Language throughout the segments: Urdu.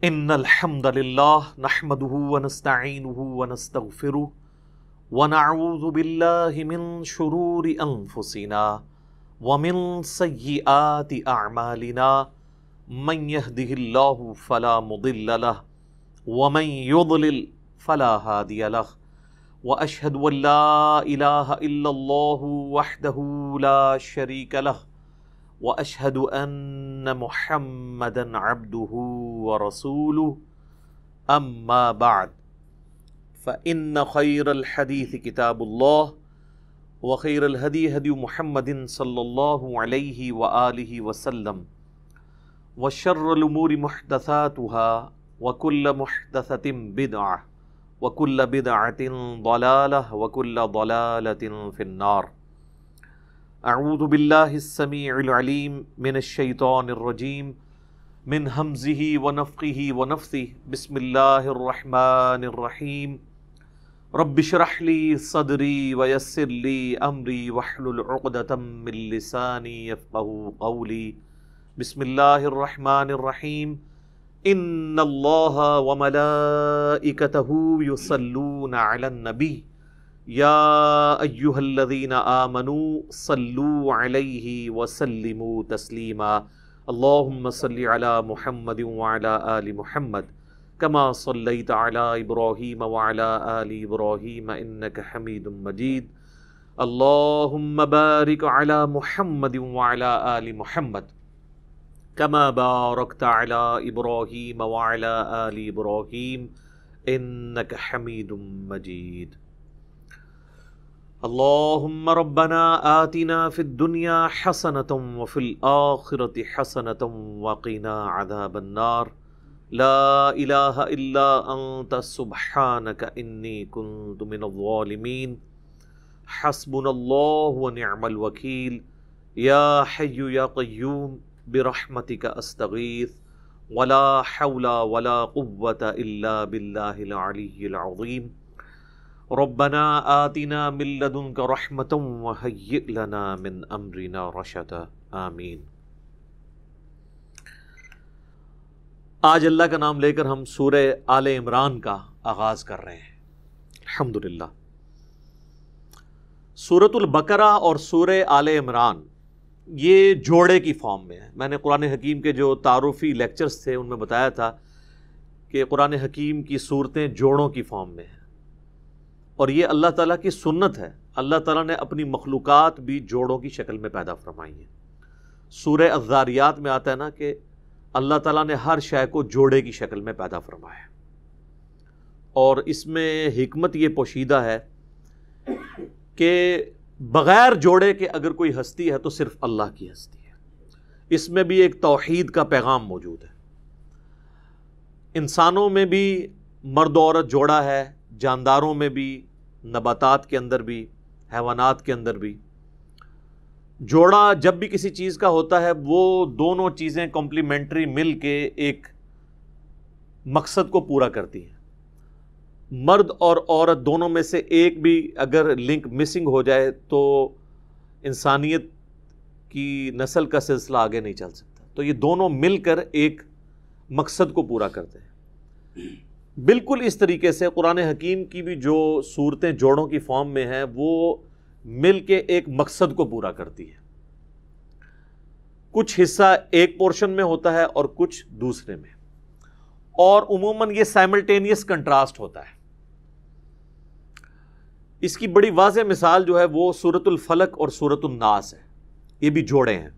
ان الحمد للہ نحمده ونستعینه ونستغفره ونعوذ باللہ من شرور انفسنا ومن سیئات اعمالنا من يهده اللہ فلا مضل له ومن يضلل فلا هادی له واشهد ان لا الہ الا اللہ وحدہ لا شریک له واشهد ان محمدا عبده ورسوله اما بعد فان خير الحديث كتاب الله وخير الهدي هدي محمد صلى الله عليه واله وسلم وشر الامور محدثاتها وكل محدثة بدعة وكل بدعة ضلالة وكل ضلالة في النار. اعوذ باللہ السمیع العلیم من الشیطان الرجیم من ہمزہ ونفخہ ونفثہ بسم اللہ الرحمن الرحیم رب اشرح لی صدری ویسر لی امری واحلل عقدۃ من لسانی یفقہوا قولی. بسم اللہ الرحمن الرحیم ان اللہ وملائکتہ یصلون علی النبی یا ایہا الذین آمنوا صلوا علیہ وسلموا تسلیما. اللہم صل علی محمد وعلی آل محمد کما صلیت علی ابراہیم وعلی آل ابراہیم انک حمید مجید. اللہم بارک علی محمد وعلی آل محمد کما بارکت علی ابراہیم وعلی آل ابراہیم انک حمید مجید. اللہم ربنا آتنا فی الدنیا حسنۃ وفی الآخرۃ حسنۃ وقنا عذاب النار. لا الہ الا انت سبحانک انی کنت من الظالمین. حسبنا اللہ ونعم الوکیل. یا حی یا قیوم برحمتک استغیث ولا حول ولا قوة الا باللہ العلی العظیم. ربنا آتنا من لدنک رحمۃ وہیئ لنا من امرنا رشدا. آمین. آج اللہ کا نام لے کر ہم سورہ آل عمران کا آغاز کر رہے ہیں. الحمدللہ. سورۃ البقرہ اور سورہ آل عمران یہ جوڑے کی فارم میں ہے. میں نے قرآن حکیم کے جو تعارفی لیکچرز تھے ان میں بتایا تھا کہ قرآن حکیم کی صورتیں جوڑوں کی فارم میں ہیں، اور یہ اللہ تعالیٰ کی سنت ہے. اللہ تعالیٰ نے اپنی مخلوقات بھی جوڑوں کی شکل میں پیدا فرمائی ہیں. سورہ الذاریات میں آتا ہے نا کہ اللہ تعالیٰ نے ہر شے کو جوڑے کی شکل میں پیدا فرمایا ہے، اور اس میں حکمت یہ پوشیدہ ہے کہ بغیر جوڑے کے اگر کوئی ہستی ہے تو صرف اللہ کی ہستی ہے. اس میں بھی ایک توحید کا پیغام موجود ہے. انسانوں میں بھی مرد و عورت جوڑا ہے، جانداروں میں بھی، نباتات کے اندر بھی، حیوانات کے اندر بھی. جوڑا جب بھی کسی چیز کا ہوتا ہے وہ دونوں چیزیں کمپلیمنٹری مل کے ایک مقصد کو پورا کرتی ہیں. مرد اور عورت دونوں میں سے ایک بھی اگر لنک مسنگ ہو جائے تو انسانیت کی نسل کا سلسلہ آگے نہیں چل سکتا. تو یہ دونوں مل کر ایک مقصد کو پورا کرتے ہیں. بالکل اس طریقے سے قرآن حکیم کی بھی جو صورتیں جوڑوں کی فارم میں ہیں وہ مل کے ایک مقصد کو پورا کرتی ہیں. کچھ حصہ ایک پورشن میں ہوتا ہے اور کچھ دوسرے میں، اور عموماً یہ سائملٹینیس کنٹراسٹ ہوتا ہے. اس کی بڑی واضح مثال جو ہے وہ سورۃ الفلق اور سورۃ الناس ہے. یہ بھی جوڑے ہیں.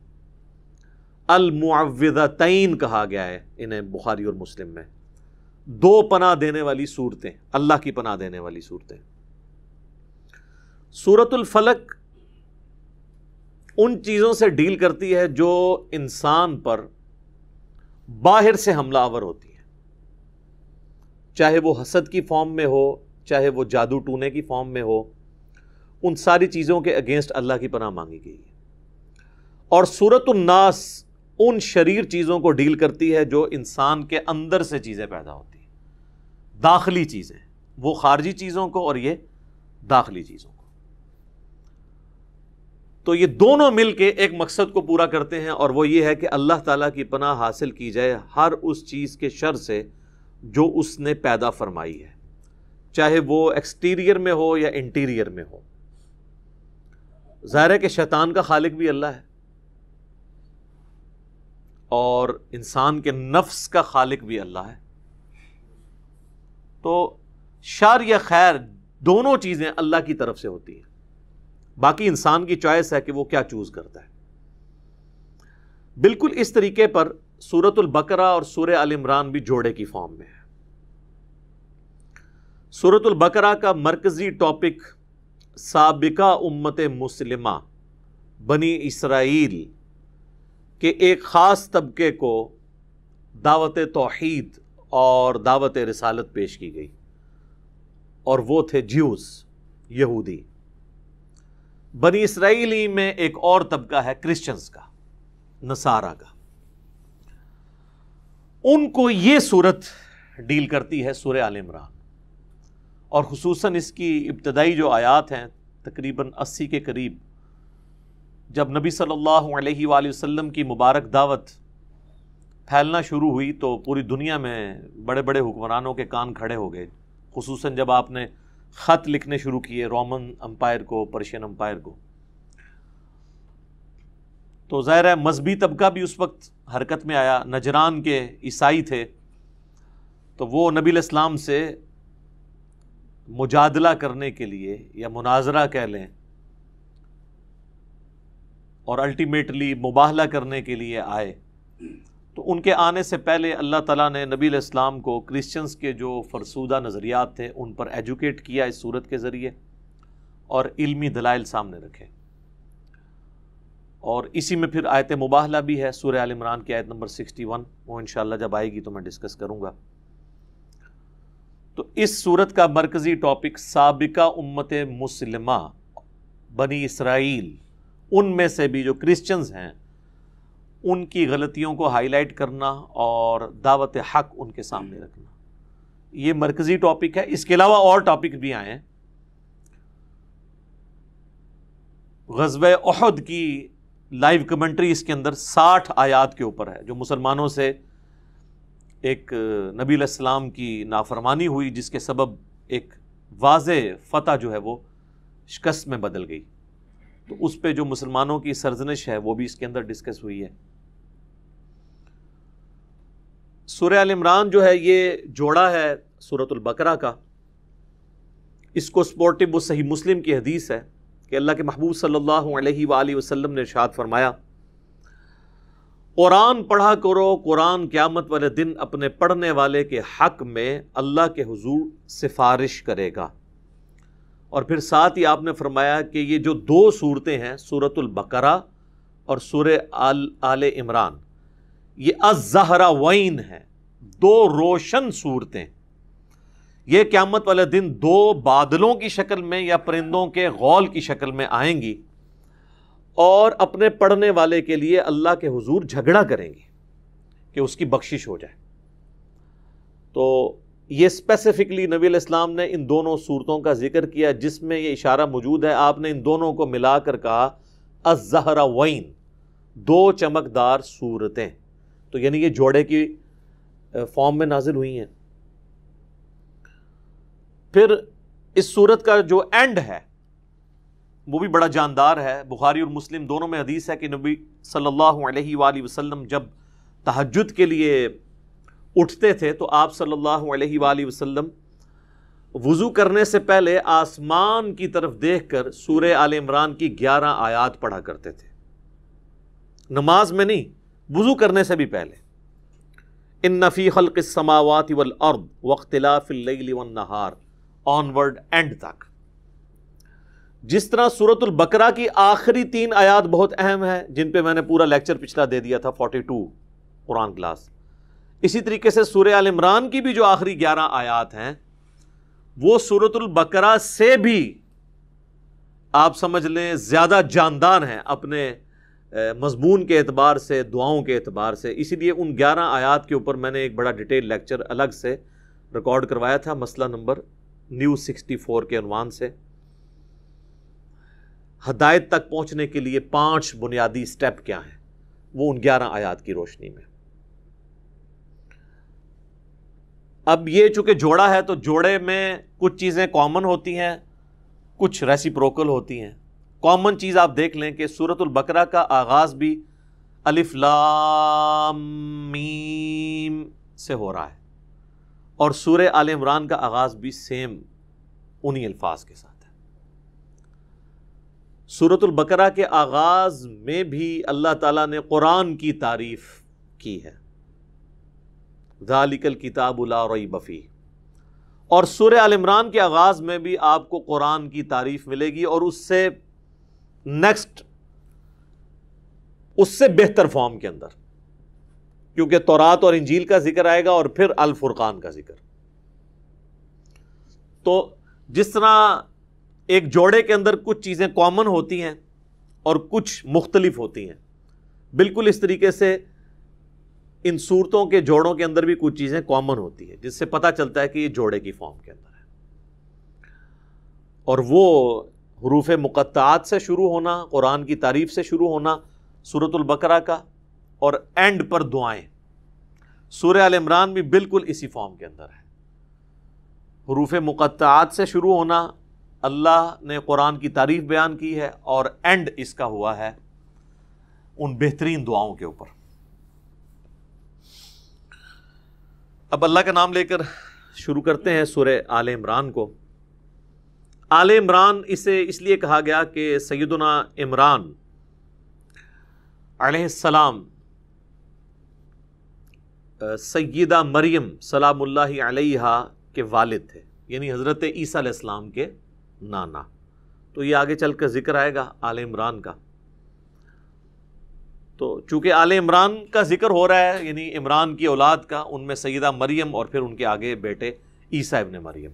المعوذتین کہا گیا ہے انہیں بخاری اور مسلم میں. دو پناہ دینے والی صورتیں، اللہ کی پناہ دینے والی صورتیں. سورۃ الفلق ان چیزوں سے ڈیل کرتی ہے جو انسان پر باہر سے حملہ آور ہوتی ہیں، چاہے وہ حسد کی فارم میں ہو، چاہے وہ جادو ٹونے کی فارم میں ہو. ان ساری چیزوں کے اگینسٹ اللہ کی پناہ مانگی گئی ہے. اور سورۃ الناس ان شریر چیزوں کو ڈیل کرتی ہے جو انسان کے اندر سے چیزیں پیدا ہوتی ہیں، داخلی چیزیں. وہ خارجی چیزوں کو اور یہ داخلی چیزوں کو. تو یہ دونوں مل کے ایک مقصد کو پورا کرتے ہیں، اور وہ یہ ہے کہ اللہ تعالیٰ کی پناہ حاصل کی جائے ہر اس چیز کے شر سے جو اس نے پیدا فرمائی ہے، چاہے وہ ایکسٹیریئر میں ہو یا انٹیریئر میں ہو۔ ظاہر ہے کہ شیطان کا خالق بھی اللہ ہے، اور انسان کے نفس کا خالق بھی اللہ ہے، تو شر یا خیر دونوں چیزیں اللہ کی طرف سے ہوتی ہیں، باقی انسان کی چوائس ہے کہ وہ کیا چوز کرتا ہے۔ بالکل اس طریقے پر سورۃ البقرہ اور سورہ آل عمران بھی جوڑے کی فارم میں ہے۔ سورۃ البقرہ کا مرکزی ٹاپک سابقہ امت مسلمہ بنی اسرائیل کہ ایک خاص طبقے کو دعوت توحید اور دعوت رسالت پیش کی گئی، اور وہ تھے جیوز، یہودی۔ بنی اسرائیلی میں ایک اور طبقہ ہے کرسچنز کا، نصارہ کا، ان کو یہ صورت ڈیل کرتی ہے سورہ آل عمران، اور خصوصاً اس کی ابتدائی جو آیات ہیں تقریباً 80 کے قریب، جب نبی صلی اللہ علیہ وآلہ وسلم کی مبارک دعوت پھیلنا شروع ہوئی تو پوری دنیا میں بڑے بڑے حکمرانوں کے کان کھڑے ہو گئے، خصوصاً جب آپ نے خط لکھنے شروع کیے رومن امپائر کو، پرشین امپائر کو، تو ظاہر ہے مذہبی طبقہ بھی اس وقت حرکت میں آیا۔ نجران کے عیسائی تھے، تو وہ نبی علیہ السلام سے مجادلہ کرنے کے لیے یا مناظرہ کہہ لیں، اور الٹیمیٹلی مباہلہ کرنے کے لیے آئے۔ تو ان کے آنے سے پہلے اللہ تعالیٰ نے نبی علیہ السلام کو کرسچنز کے جو فرسودہ نظریات تھے ان پر ایجوکیٹ کیا اس صورت کے ذریعے، اور علمی دلائل سامنے رکھے، اور اسی میں پھر آیت مباہلہ بھی ہے سورہ آل عمران کی آیت نمبر 61، وہ انشاءاللہ جب آئے گی تو میں ڈسکس کروں گا۔ تو اس صورت کا مرکزی ٹاپک سابقہ امت مسلمہ بنی اسرائیل، ان میں سے بھی جو کرسچنز ہیں ان کی غلطیوں کو ہائی لائٹ کرنا اور دعوت حق ان کے سامنے رکھنا، یہ مرکزی ٹاپک ہے۔ اس کے علاوہ اور ٹاپک بھی آئے ہیں۔ غزوہ احد کی لائیو کمنٹری اس کے اندر 60 آیات کے اوپر ہے، جو مسلمانوں سے ایک نبی علیہ السلام کی نافرمانی ہوئی، جس کے سبب ایک واضح فتح جو ہے وہ شکست میں بدل گئی، تو اس پہ جو مسلمانوں کی سرزنش ہے وہ بھی اس کے اندر ڈسکس ہوئی ہے۔ سورہ آل عمران جو ہے یہ جوڑا ہے سورۃ البقرہ کا، اس کو سپورٹو وہ صحیح مسلم کی حدیث ہے کہ اللہ کے محبوب صلی اللہ علیہ وآلہ وسلم نے ارشاد فرمایا، قرآن پڑھا کرو، قرآن قیامت والے دن اپنے پڑھنے والے کے حق میں اللہ کے حضور سفارش کرے گا۔ اور پھر ساتھ ہی آپ نے فرمایا کہ یہ جو دو صورتیں ہیں سورۃ البقرہ اور سورہ آل عمران، یہ الزہراوین ہیں، دو روشن صورتیں، یہ قیامت والے دن دو بادلوں کی شکل میں یا پرندوں کے غول کی شکل میں آئیں گی، اور اپنے پڑھنے والے کے لیے اللہ کے حضور جھگڑا کریں گی کہ اس کی بخشش ہو جائے۔ تو یہ اسپیسیفکلی نبی علیہ السلام نے ان دونوں صورتوں کا ذکر کیا، جس میں یہ اشارہ موجود ہے، آپ نے ان دونوں کو ملا کر کہا الزہراوین، دو چمکدار صورتیں، تو یعنی یہ جوڑے کی فارم میں نازل ہوئی ہیں۔ پھر اس صورت کا جو اینڈ ہے وہ بھی بڑا جاندار ہے، بخاری اور مسلم دونوں میں حدیث ہے کہ نبی صلی اللہ علیہ وآلہ وسلم جب تہجد کے لیے اٹھتے تھے تو آپ صلی اللہ علیہ وآلہ وسلم وضو کرنے سے پہلے آسمان کی طرف دیکھ کر سورہ آل عمران کی 11 آیات پڑھا کرتے تھے، نماز میں نہیں، وضو کرنے سے بھی پہلے۔ ان فی خلق السماوات والارض واختلاف اللیل والنہار آنورڈ اینڈ تک۔ جس طرح سورۃ البقرہ کی آخری 3 آیات بہت اہم ہیں، جن پہ میں نے پورا لیکچر پچھلا دے دیا تھا 42 قرآن کلاس، اسی طریقے سے سورہ آل عمران کی بھی جو آخری 11 آیات ہیں وہ سورۃ البقرہ سے بھی آپ سمجھ لیں زیادہ جاندار ہیں اپنے مضمون کے اعتبار سے، دعاؤں کے اعتبار سے۔ اسی لیے ان 11 آیات کے اوپر میں نے ایک بڑا ڈیٹیل لیکچر الگ سے ریکارڈ کروایا تھا، مسئلہ نمبر نیو 64 کے عنوان سے۔ ہدایت تک پہنچنے کے لیے 5 بنیادی سٹیپ کیا ہیں، وہ ان 11 آیات کی روشنی میں۔ اب یہ چونکہ جوڑا ہے تو جوڑے میں کچھ چیزیں کامن ہوتی ہیں، کچھ ریسیپروکل ہوتی ہیں۔ کامن چیز آپ دیکھ لیں کہ سورۃ البقرہ کا آغاز بھی الف لام میم سے ہو رہا ہے، اور سورہ آل عمران کا آغاز بھی سیم انہی الفاظ کے ساتھ ہے۔ سورۃ البقرہ کے آغاز میں بھی اللہ تعالیٰ نے قرآن کی تعریف کی ہے، ذالک الکتاب لا ریب فیہ، اور سورہ آل عمران کے آغاز میں بھی آپ کو قرآن کی تعریف ملے گی، اور اس سے نیکسٹ اس سے بہتر فارم کے اندر، کیونکہ تورات اور انجیل کا ذکر آئے گا اور پھر الفرقان کا ذکر۔ تو جس طرح ایک جوڑے کے اندر کچھ چیزیں کامن ہوتی ہیں اور کچھ مختلف ہوتی ہیں، بالکل اس طریقے سے ان صورتوں کے جوڑوں کے اندر بھی کچھ چیزیں کامن ہوتی ہیں، جس سے پتہ چلتا ہے کہ یہ جوڑے کی فارم کے اندر ہے۔ اور وہ حروف مقطعات سے شروع ہونا، قرآن کی تعریف سے شروع ہونا سورۃ البقرہ کا، اور اینڈ پر دعائیں۔ سورہ آل عمران بھی بالکل اسی فارم کے اندر ہے، حروف مقطعات سے شروع ہونا، اللہ نے قرآن کی تعریف بیان کی ہے، اور اینڈ اس کا ہوا ہے ان بہترین دعاؤں کے اوپر۔ اب اللہ کا نام لے کر شروع کرتے ہیں سورہ آل عمران کو۔ آل عمران اسے اس لیے کہا گیا کہ سیدنا عمران علیہ السلام سیدہ مریم سلام اللہ علیہا کے والد تھے، یعنی حضرت عیسیٰ علیہ السلام کے نانا۔ تو یہ آگے چل کر ذکر آئے گا آل عمران کا۔ تو چونکہ آل عمران کا ذکر ہو رہا ہے، یعنی عمران کی اولاد کا، ان میں سیدہ مریم اور پھر ان کے آگے بیٹے عیسیٰ ابن مریم۔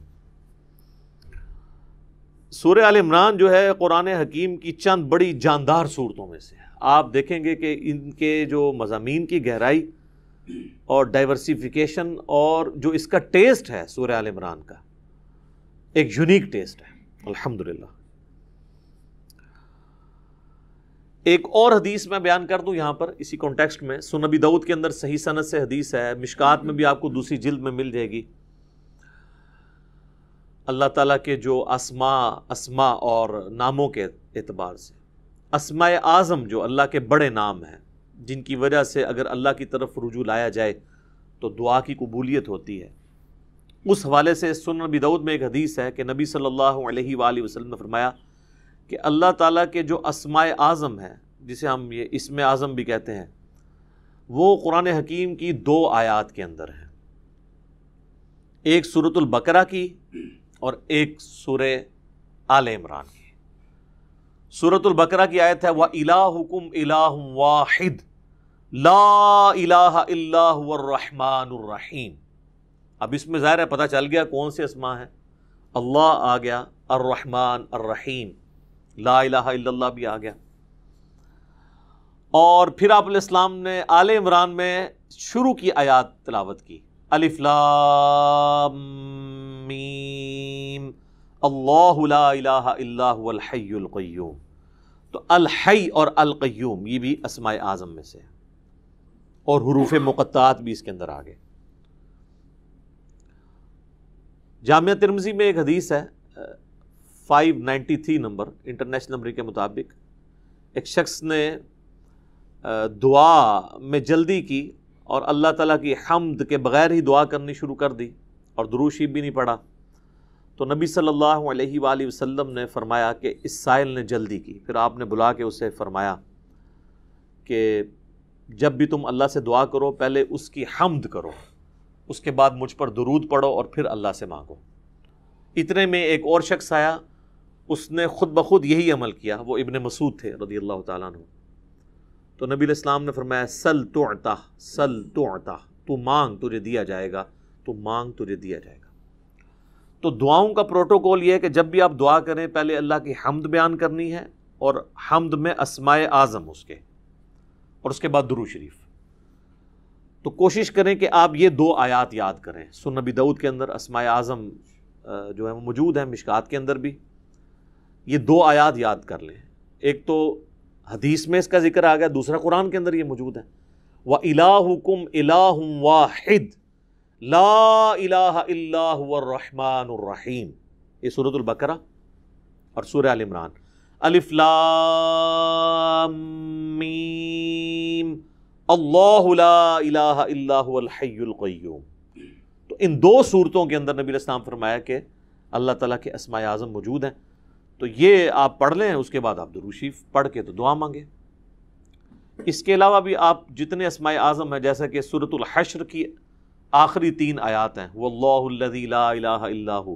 سورہ آل عمران جو ہے قرآن حکیم کی چند بڑی جاندار صورتوں میں سے ہے۔ آپ دیکھیں گے کہ ان کے جو مضامین کی گہرائی اور ڈائیورسیفیکیشن اور جو اس کا ٹیسٹ ہے سورہ آل عمران کا، ایک یونیک ٹیسٹ ہے الحمدللہ۔ ایک اور حدیث میں بیان کر دوں یہاں پر اسی کانٹیکسٹ میں، سنن ابی داؤد کے اندر صحیح سند سے حدیث ہے، مشکات میں بھی آپ کو دوسری جلد میں مل جائے گی۔ اللہ تعالیٰ کے جو اسماء اور ناموں کے اعتبار سے، اسماء اعظم جو اللہ کے بڑے نام ہیں، جن کی وجہ سے اگر اللہ کی طرف رجوع لایا جائے تو دعا کی قبولیت ہوتی ہے، اس حوالے سے سنن ابی داؤد میں ایک حدیث ہے کہ نبی صلی اللہ علیہ وآلہ وسلم نے فرمایا کہ اللہ تعالیٰ کے جو اسماء اعظم ہیں، جسے ہم یہ اسم اعظم بھی کہتے ہیں، وہ قرآن حکیم کی 2 آیات کے اندر ہیں، ایک سورۃ البقرہ کی اور ایک سورہ آل عمران کی۔ سورۃ البقرہ کی آیت ہے وَإِلَٰهُكُمْ إِلَٰهٌ وَاحِدٌ لَا إِلَٰهَ إِلَّا هُوَ الرَّحْمَٰنُ الرَّحِيمُ۔ اب اس میں ظاہر ہے پتہ چل گیا کون سے اسماء ہیں، اللہ آ گیا، الرحمن الرحیم، لا الہ الا اللہ بھی آ گیا۔ اور پھر آپ علیہ السلام نے آل عمران میں شروع کی آیات تلاوت کی، الف لام میم اللہ لا الہ الا هو الحی القیوم۔ تو الحی اور القیوم یہ بھی اسماء اعظم میں سے ہے، اور حروف مقطعات بھی اس کے اندر آ گئے۔ جامعہ ترمذی میں ایک حدیث ہے 593 نمبر انٹرنیشنل نمبر کے مطابق، ایک شخص نے دعا میں جلدی کی اور اللہ تعالیٰ کی حمد کے بغیر ہی دعا کرنی شروع کر دی اور درود شریف بھی نہیں پڑھا۔ تو نبی صلی اللہ علیہ وآلہ وسلم نے فرمایا کہ اس سائل نے جلدی کی۔ پھر آپ نے بلا کے اسے فرمایا کہ جب بھی تم اللہ سے دعا کرو پہلے اس کی حمد کرو، اس کے بعد مجھ پر درود پڑھو اور پھر اللہ سے مانگو۔ اتنے میں ایک اور شخص آیا، اس نے خود بخود یہی عمل کیا، وہ ابن مسعود تھے رضی اللہ تعالیٰ عنہ۔ تو نبی علیہ السلام نے فرمایا سل تعطا، سل تعطا، تو مانگ تجھے دیا جائے گا، تو مانگ تجھے دیا جائے گا۔ تو دعاؤں کا پروٹوکول یہ ہے کہ جب بھی آپ دعا کریں پہلے اللہ کی حمد بیان کرنی ہے، اور حمد میں اسماء اعظم اس کے، اور اس کے بعد درود شریف۔ تو کوشش کریں کہ آپ یہ 2 آیات یاد کریں۔ سنن ابی داؤد کے اندر اسماء اعظم جو ہے وہ موجود ہیں، مشکات کے اندر بھی، یہ 2 آیات یاد کر لیں۔ ایک تو حدیث میں اس کا ذکر آ گیا، دوسرا قرآن کے اندر یہ موجود ہے، وَإِلَٰهُكُمْ إِلَٰهٌ وَاحِدٌ لَا إِلَٰهَ إِلَّا هُوَ الرَّحْمَٰنُ الرَّحِيمُ، یہ سورۃ البقرہ اور سورہ آل عمران۔ الف لام میم اللہ لا الہ الا هو الحی القیوم۔ تو ان دو صورتوں کے اندر نبی علیہ السلام فرمایا کہ اللہ تعالیٰ کے اسماء اعظم موجود ہیں، تو یہ آپ پڑھ لیں، اس کے بعد آپ درود شریف پڑھ کے تو دعا مانگیں۔ اس کے علاوہ بھی آپ جتنے اسماء اعظم ہیں، جیسا کہ سورۃ الحشر کی آخری 3 آیات ہیں، واللہ الذی لا الہ الا ہو،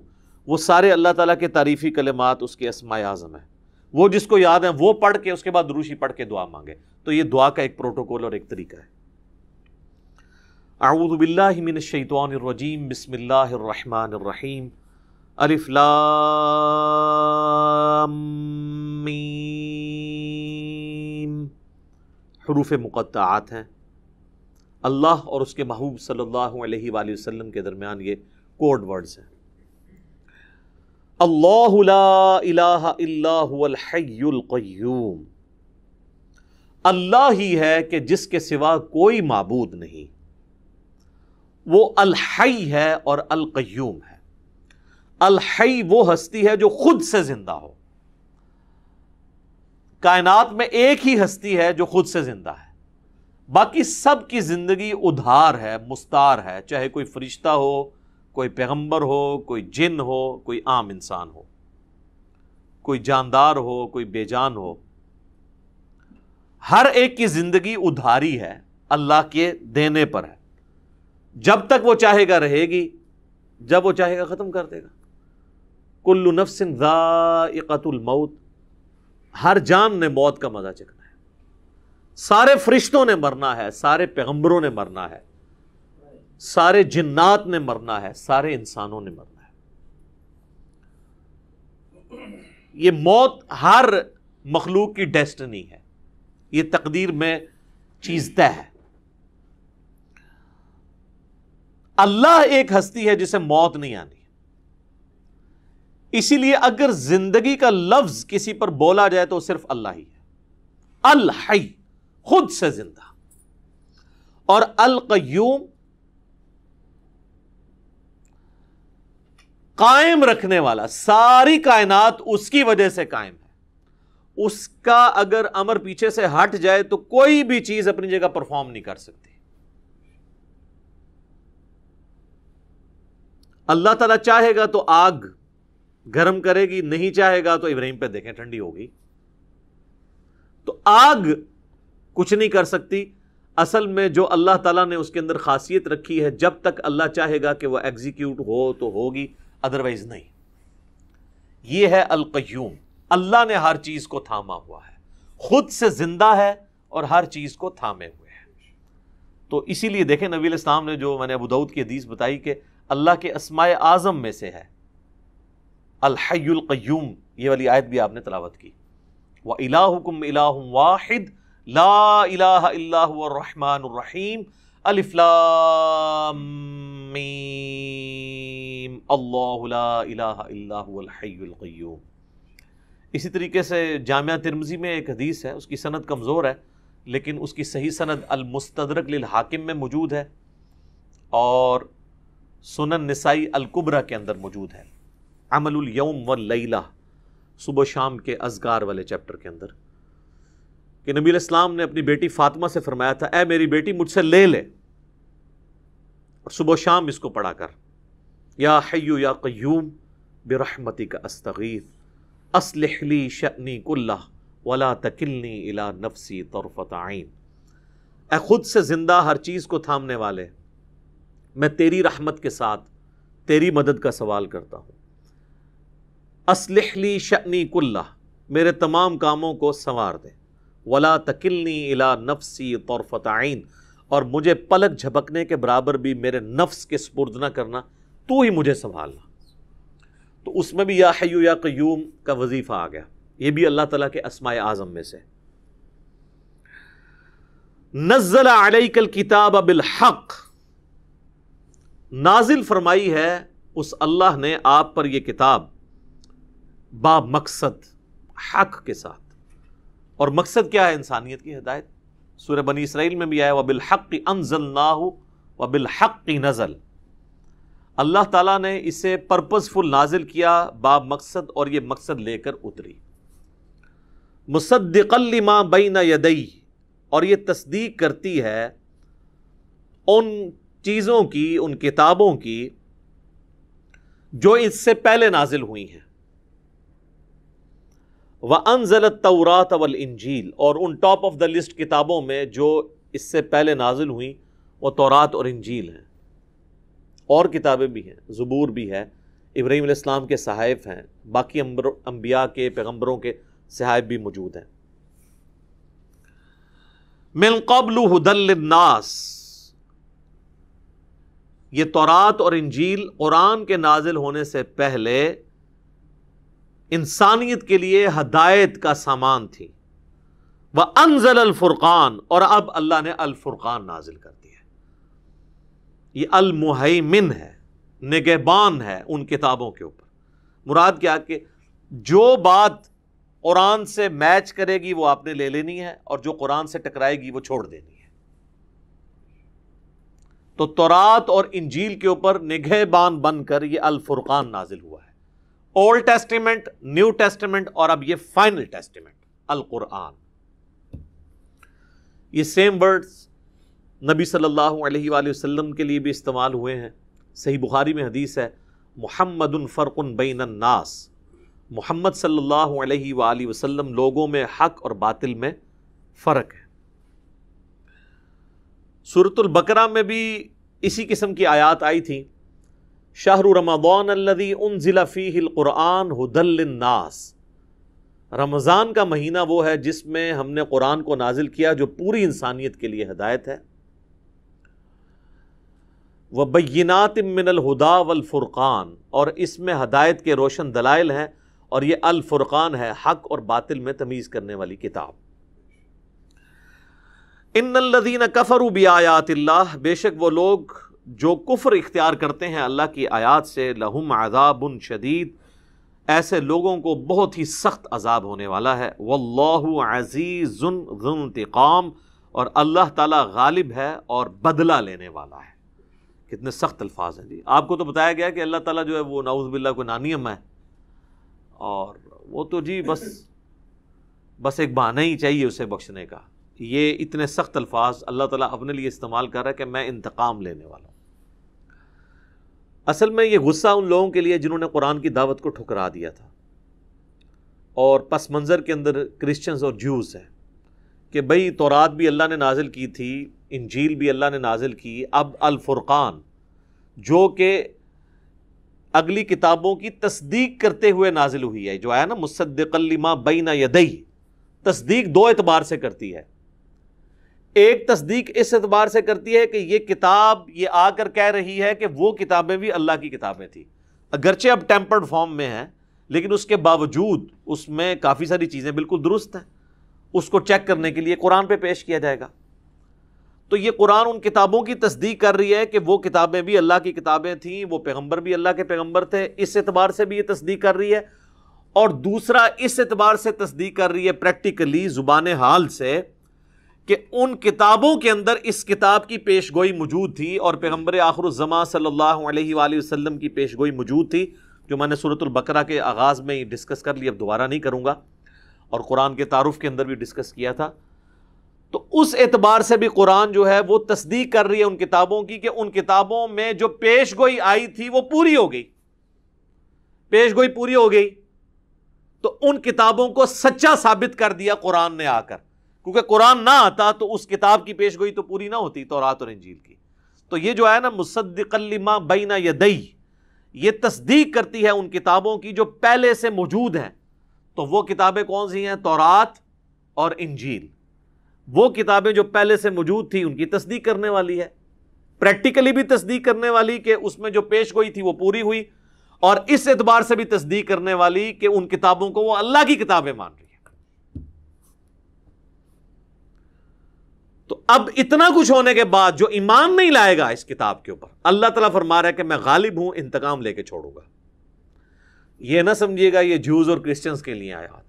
وہ سارے اللہ تعالیٰ کے تعریفی کلمات اس کے اسماء اعظم ہیں، وہ جس کو یاد ہیں وہ پڑھ کے اس کے بعد درود شریف پڑھ کے دعا مانگے۔ تو یہ دعا کا ایک پروٹوکول اور ایک طریقہ ہے۔ اعوذ باللہ من الشیطان الرجیم، بسم اللہ الرحمن الرحیم، الف لام میم، حروف مقطعات ہیں، اللہ اور اس کے محبوب صلی اللہ علیہ وآلہ وسلم کے درمیان یہ کوڈ ورڈز ہیں۔ اللہ لا الہ الا هو الحی القیوم، اللہ ہی ہے کہ جس کے سوا کوئی معبود نہیں، وہ الحی ہے اور القیوم ہے۔ الحی وہ ہستی ہے جو خود سے زندہ ہو، کائنات میں ایک ہی ہستی ہے جو خود سے زندہ ہے، باقی سب کی زندگی ادھار ہے، مستار ہے، چاہے کوئی فرشتہ ہو، کوئی پیغمبر ہو، کوئی جن ہو، کوئی عام انسان ہو، کوئی جاندار ہو، کوئی بے جان ہو، ہر ایک کی زندگی ادھاری ہے، اللہ کے دینے پر ہے۔ جب تک وہ چاہے گا رہے گی، جب وہ چاہے گا ختم کر دے گا۔ کل نفس ذائقۃ الموت، ہر جان نے موت کا مزہ چکھنا ہے، سارے فرشتوں نے مرنا ہے، سارے پیغمبروں نے مرنا ہے، سارے جنات نے مرنا ہے، سارے انسانوں نے مرنا ہے۔ یہ موت ہر مخلوق کی ڈیسٹنی ہے، یہ تقدیر میں چیز طے ہے۔ اللہ ایک ہستی ہے جسے موت نہیں آنی، اسی لیے اگر زندگی کا لفظ کسی پر بولا جائے تو صرف اللہ ہی ہے، الحی، خود سے زندہ، اور القیوم، قائم رکھنے والا، ساری کائنات اس کی وجہ سے قائم ہے، اس کا اگر امر پیچھے سے ہٹ جائے تو کوئی بھی چیز اپنی جگہ پرفارم نہیں کر سکتی۔ اللہ تعالیٰ چاہے گا تو آگ گرم کرے گی، نہیں چاہے گا تو ابراہیم پہ دیکھیں ٹھنڈی ہوگی۔ تو آگ کچھ نہیں کر سکتی، اصل میں جو اللہ تعالیٰ نے اس کے اندر خاصیت رکھی ہے، جب تک اللہ چاہے گا کہ وہ ایگزیکیوٹ ہو تو ہوگی، ادروائز نہیں۔ یہ ہے القیوم، اللہ نے ہر چیز کو تھاما ہوا ہے، خود سے زندہ ہے اور ہر چیز کو تھامے ہوئے ہے۔ تو اسی لیے دیکھیں نبی علیہ السلام نے جو میں نے ابو داؤد کی حدیث بتائی کہ اللہ کے اسماء اعظم میں سے ہے الحی القیوم، یہ والی آیت بھی آپ نے تلاوت کی، وَإِلَٰهُكُمْ إِلَٰهٌ وَاحِدٌ لَا إِلَٰهَ إِلَّا هُوَ الرَّحْمَٰنُ الرَّحِيمُ، الف لام میم اللہ لا الہ الا هو الحی القیوم۔ اسی طریقے سے جامعہ ترمذی میں ایک حدیث ہے، اس کی سند کمزور ہے، لیکن اس کی صحیح سند المستدرک للحاکم میں موجود ہے، اور سنن نسائی الکبریٰ کے اندر موجود ہے، عمل الیوم واللیلہ، صبح شام کے اذکار والے چیپٹر کے اندر، کہ نبی علیہ السلام نے اپنی بیٹی فاطمہ سے فرمایا تھا، اے میری بیٹی مجھ سے لے لے، اور صبح شام اس کو پڑھا کر، یا حی یا قیوم برحمتک استغیث اصلح لی شأنی کلہ ولا تکلنی الی نفسی طرفۃ عین، اے خود سے زندہ ہر چیز کو تھامنے والے، میں تیری رحمت کے ساتھ تیری مدد کا سوال کرتا ہوں، اصلح لی شأنی کلہ، میرے تمام کاموں کو سنوار دے، ولا تکلنی الی نفسی طرفۃ عین، اور مجھے پلک جھپکنے کے برابر بھی میرے نفس کے سپرد نہ کرنا، تو ہی مجھے سنبھالنا۔ تو اس میں بھی یا حی یا قیوم کا وظیفہ آ گیا، یہ بھی اللہ تعالیٰ کے اسماء اعظم میں سے۔ نزل علیک الکتاب بالحق، نازل فرمائی ہے اس اللہ نے آپ پر یہ کتاب با مقصد، حق کے ساتھ، اور مقصد کیا ہے انسانیت کی ہدایت. سورہ بنی اسرائیل میں بھی آیا وَبِالْحَقِّ أَنزَلْنَاهُ وَبِالْحَقِّ نَزَلَ. اللہ تعالیٰ نے اسے پرپزفل نازل کیا باب مقصد، اور یہ مقصد لے کر اتری. مُصَدِّقًا لِمَا بَيْنَ يَدَيْهِ، اور یہ تصدیق کرتی ہے ان چیزوں کی، ان کتابوں کی جو اس سے پہلے نازل ہوئی ہیں. وَأَنزَلَ التَّوْرَاةَ وَالْإِنْجِيلَ، اور ان ٹاپ آف دا لسٹ کتابوں میں جو اس سے پہلے نازل ہوئیں وہ تورات اور انجیل ہیں. اور کتابیں بھی ہیں، زبور بھی ہے، ابراہیم علیہ السلام کے صحائف ہیں، باقی انبیاء کے، پیغمبروں کے صحائف بھی موجود ہیں. مِن قَبْلُ هُدًى لِلنَّاسِ، یہ تورات اور انجیل قرآن کے نازل ہونے سے پہلے انسانیت کے لیے ہدایت کا سامان تھی. وَأَنزَلَ الْفُرْقَانَ، اور اب اللہ نے الفرقان نازل کر دیا. یہ المہیمن ہے، نگہبان ہے ان کتابوں کے اوپر. مراد کیا کہ جو بات قرآن سے میچ کرے گی وہ آپ نے لے لینی ہے، اور جو قرآن سے ٹکرائے گی وہ چھوڑ دینی ہے. تو تورات اور انجیل کے اوپر نگہبان بن کر یہ الفرقان نازل ہوا ہے. اولڈ ٹیسٹیمنٹ، نیو ٹیسٹیمنٹ، اور اب یہ فائنل ٹیسٹیمنٹ القرآن. یہ سیم ورڈز نبی صلی اللہ علیہ وآلہ وسلم کے لیے بھی استعمال ہوئے ہیں. صحیح بخاری میں حدیث ہے محمد فرق بین الناس، محمد صلی اللہ علیہ وآلہ وسلم لوگوں میں حق اور باطل میں فرق ہے. سورۃ البقرہ میں بھی اسی قسم کی آیات آئی تھی. شہر رمضان الذی انزل فیہ القرآن ھدی للناس، رمضان کا مہینہ وہ ہے جس میں ہم نے قرآن کو نازل کیا جو پوری انسانیت کے لیے ہدایت ہے. وبینات من الہدی والفرقان، اور اس میں ہدایت کے روشن دلائل ہیں، اور یہ الفرقان ہے حق اور باطل میں تمیز کرنے والی کتاب. ان الذین کفروا بآیات اللہ، بے شک وہ لوگ جو کفر اختیار کرتے ہیں اللہ کی آیات سے، لہم عذاب شدید، ایسے لوگوں کو بہت ہی سخت عذاب ہونے والا ہے. واللہ عزیز ذو انتقام، اور اللہ تعالیٰ غالب ہے اور بدلہ لینے والا ہے. کتنے سخت الفاظ ہیں جی. آپ کو تو بتایا گیا کہ اللہ تعالیٰ جو ہے وہ نعوذ باللہ کو نانیم ہے، اور وہ تو جی بس ایک بہانہ ہی چاہیے اسے بخشنے کا. یہ اتنے سخت الفاظ اللہ تعالیٰ اپنے لیے استعمال کر رہا ہے کہ میں انتقام لینے والا ہوں. اصل میں یہ غصہ ان لوگوں کے لیے جنہوں نے قرآن کی دعوت کو ٹھکرا دیا تھا، اور پس منظر کے اندر کرسچنز اور جوز ہیں کہ بھئی تورات بھی اللہ نے نازل کی تھی، انجیل بھی اللہ نے نازل کی، اب الفرقان جو کہ اگلی کتابوں کی تصدیق کرتے ہوئے نازل ہوئی ہے، جو آیا نا مصدقا لما بین یدیہ، تصدیق دو اعتبار سے کرتی ہے. ایک تصدیق اس اعتبار سے کرتی ہے کہ یہ کتاب یہ آ کر کہہ رہی ہے کہ وہ کتابیں بھی اللہ کی کتابیں تھیں، اگرچہ اب ٹیمپرڈ فارم میں ہیں، لیکن اس کے باوجود اس میں کافی ساری چیزیں بالکل درست ہیں. اس کو چیک کرنے کے لیے قرآن پہ پیش کیا جائے گا. تو یہ قرآن ان کتابوں کی تصدیق کر رہی ہے کہ وہ کتابیں بھی اللہ کی کتابیں تھیں، وہ پیغمبر بھی اللہ کے پیغمبر تھے، اس اعتبار سے بھی یہ تصدیق کر رہی ہے. اور دوسرا اس اعتبار سے تصدیق کر رہی ہے پریکٹیکلی زبان حال سے کہ ان کتابوں کے اندر اس کتاب کی پیش گوئی موجود تھی، اور پیغمبر آخر الزمان صلی اللہ علیہ وآلہ وسلم کی پیش گوئی موجود تھی، جو میں نے سورۃ البقرہ کے آغاز میں ہی ڈسکس کر لی، اب دوبارہ نہیں کروں گا، اور قرآن کے تعارف کے اندر بھی ڈسکس کیا تھا. تو اس اعتبار سے بھی قرآن جو ہے وہ تصدیق کر رہی ہے ان کتابوں کی کہ ان کتابوں میں جو پیش گوئی آئی تھی وہ پوری ہو گئی، پیش گوئی پوری ہو گئی. تو ان کتابوں کو سچا ثابت کر دیا قرآن نے آ کر، کیونکہ قرآن نہ آتا تو اس کتاب کی پیش گوئی تو پوری نہ ہوتی، تورات اور انجیل کی. تو یہ جو ہے نا مصدقا لما بین یدیہ، یہ تصدیق کرتی ہے ان کتابوں کی جو پہلے سے موجود ہیں. تو وہ کتابیں کون سی ہیں؟ تورات اور انجیل. وہ کتابیں جو پہلے سے موجود تھی ان کی تصدیق کرنے والی ہے، پریکٹیکلی بھی تصدیق کرنے والی کہ اس میں جو پیش گوئی تھی وہ پوری ہوئی، اور اس اعتبار سے بھی تصدیق کرنے والی کہ ان کتابوں کو وہ اللہ کی کتابیں مان رہی ہے. تو اب اتنا کچھ ہونے کے بعد جو ایمان نہیں لائے گا اس کتاب کے اوپر، اللہ تعالیٰ فرما رہا ہے کہ میں غالب ہوں، انتقام لے کے چھوڑوں گا. یہ نہ سمجھیے گا یہ جوز اور کرسچنز کے لیے آیات.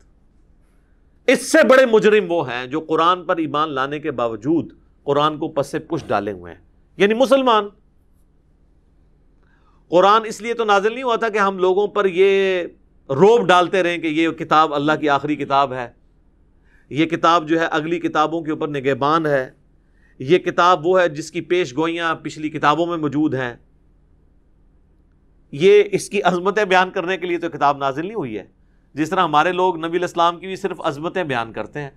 اس سے بڑے مجرم وہ ہیں جو قرآن پر ایمان لانے کے باوجود قرآن کو پس سے پش ڈالے ہوئے ہیں، یعنی مسلمان۔ قرآن اس لیے تو نازل نہیں ہوا تھا کہ ہم لوگوں پر یہ روب ڈالتے رہیں کہ یہ کتاب اللہ کی آخری کتاب ہے، یہ کتاب جو ہے اگلی کتابوں کے اوپر نگہبان ہے، یہ کتاب وہ ہے جس کی پیش گوئیاں پچھلی کتابوں میں موجود ہیں۔ یہ اس کی عظمتیں بیان کرنے کے لیے تو کتاب نازل نہیں ہوئی ہے۔ جس طرح ہمارے لوگ نبی علیہ السلام کی بھی صرف عظمتیں بیان کرتے ہیں،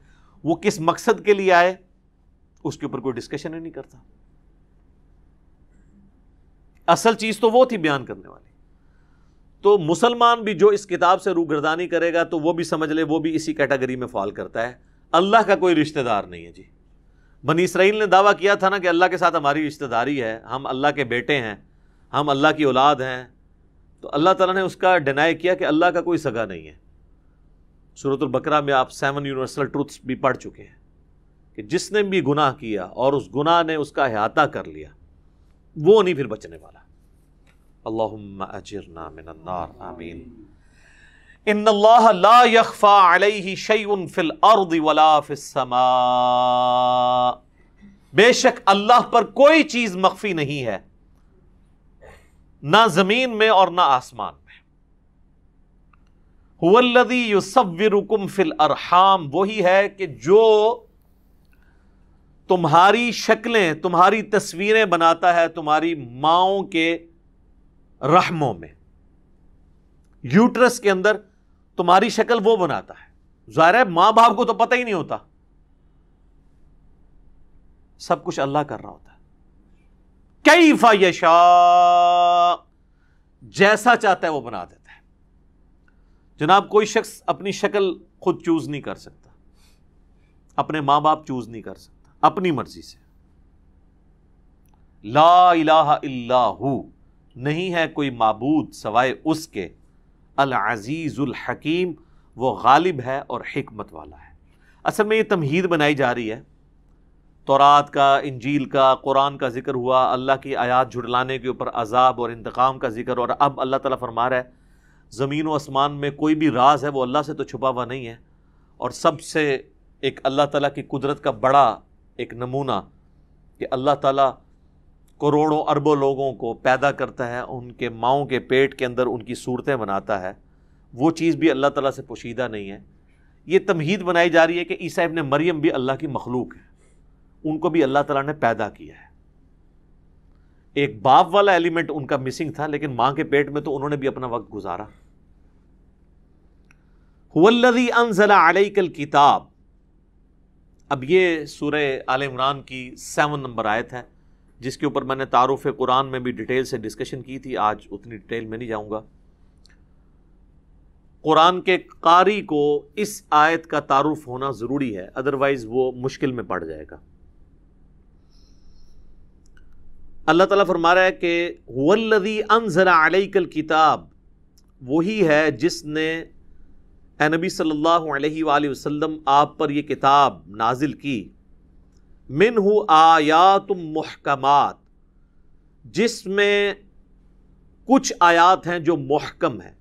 وہ کس مقصد کے لیے آئے اس کے اوپر کوئی ڈسکشن ہی نہیں کرتا۔ اصل چیز تو وہ تھی بیان کرنے والی۔ تو مسلمان بھی جو اس کتاب سے روگردانی کرے گا تو وہ بھی سمجھ لے وہ بھی اسی کیٹیگری میں فال کرتا ہے۔ اللہ کا کوئی رشتہ دار نہیں ہے جی۔ بنی اسرائیل نے دعویٰ کیا تھا نا کہ اللہ کے ساتھ ہماری رشتہ داری ہے، ہم اللہ کے بیٹے ہیں، ہم اللہ کی اولاد ہیں، تو اللہ تعالیٰ نے اس کا ڈینائی کیا کہ اللہ کا کوئی سگا نہیں ہے۔ سورۃ البقرہ میں آپ 7 یونیورسل ٹروتھس بھی پڑھ چکے ہیں کہ جس نے بھی گناہ کیا اور اس گناہ نے اس کا احاطہ کر لیا وہ نہیں پھر بچنے والا۔ اللہم اجرنا من النار، آمین۔ ان اللہ لا یخفی علیہ شیء فی الارض ولا فی السماء، بے شک اللہ پر کوئی چیز مخفی نہیں ہے، نہ زمین میں اور نہ آسمان میں۔ هو الذی یصورکم فی الارحام، وہی ہے کہ جو تمہاری شکلیں، تمہاری تصویریں بناتا ہے تمہاری ماؤں کے رحموں میں، یوٹرس کے اندر تمہاری شکل وہ بناتا ہے۔ ظاہر ہے ماں باپ کو تو پتہ ہی نہیں ہوتا، سب کچھ اللہ کر رہا ہوتا ہے۔ کیف یشاء، جیسا چاہتا ہے وہ بنا دیتا ہے۔ جناب کوئی شخص اپنی شکل خود چوز نہیں کر سکتا، اپنے ماں باپ چوز نہیں کر سکتا اپنی مرضی سے۔ لا الہ الا ہو، نہیں ہے کوئی معبود سوائے اس کے، العزیز الحکیم، وہ غالب ہے اور حکمت والا ہے۔ اصل میں یہ تمہید بنائی جا رہی ہے، تورات کا، انجیل کا، قرآن کا ذکر ہوا، اللہ کی آیات جھٹلانے کے اوپر عذاب اور انتقام کا ذکر، اور اب اللہ تعالیٰ فرما رہا ہے زمین و آسمان میں کوئی بھی راز ہے وہ اللہ سے تو چھپا ہوا نہیں ہے۔ اور سب سے ایک اللہ تعالیٰ کی قدرت کا بڑا ایک نمونہ کہ اللہ تعالیٰ کروڑوں اربوں لوگوں کو پیدا کرتا ہے، ان کے ماؤں کے پیٹ کے اندر ان کی صورتیں بناتا ہے، وہ چیز بھی اللہ تعالیٰ سے پوشیدہ نہیں ہے۔ یہ تمہید بنائی جا رہی ہے کہ عیسیٰ ابن مریم بھی اللہ کی مخلوق ہے، ان کو بھی اللہ تعالیٰ نے پیدا کیا ہے۔ ایک باپ والا ایلیمنٹ ان کا مسنگ تھا، لیکن ماں کے پیٹ میں تو انہوں نے بھی اپنا وقت گزارا۔ هو الذی انزل علیک الکتاب، اب یہ سورہ آل عمران کی 7 نمبر آیت ہے جس کے اوپر میں نے تعارف قرآن میں بھی ڈیٹیل سے ڈسکشن کی تھی، آج اتنی ڈیٹیل میں نہیں جاؤں گا۔ قرآن کے قاری کو اس آیت کا تعارف ہونا ضروری ہے، ادروائز وہ مشکل میں پڑ جائے گا۔ اللہ تعالیٰ فرما رہا ہے کہ هو الذی انزل علیک الکتاب، وہی ہے جس نے اے نبی صلی اللہ علیہ وآلہ وسلم آپ پر یہ کتاب نازل کی، منہ آیات محکمات، جس میں کچھ آیات ہیں جو محکم ہیں۔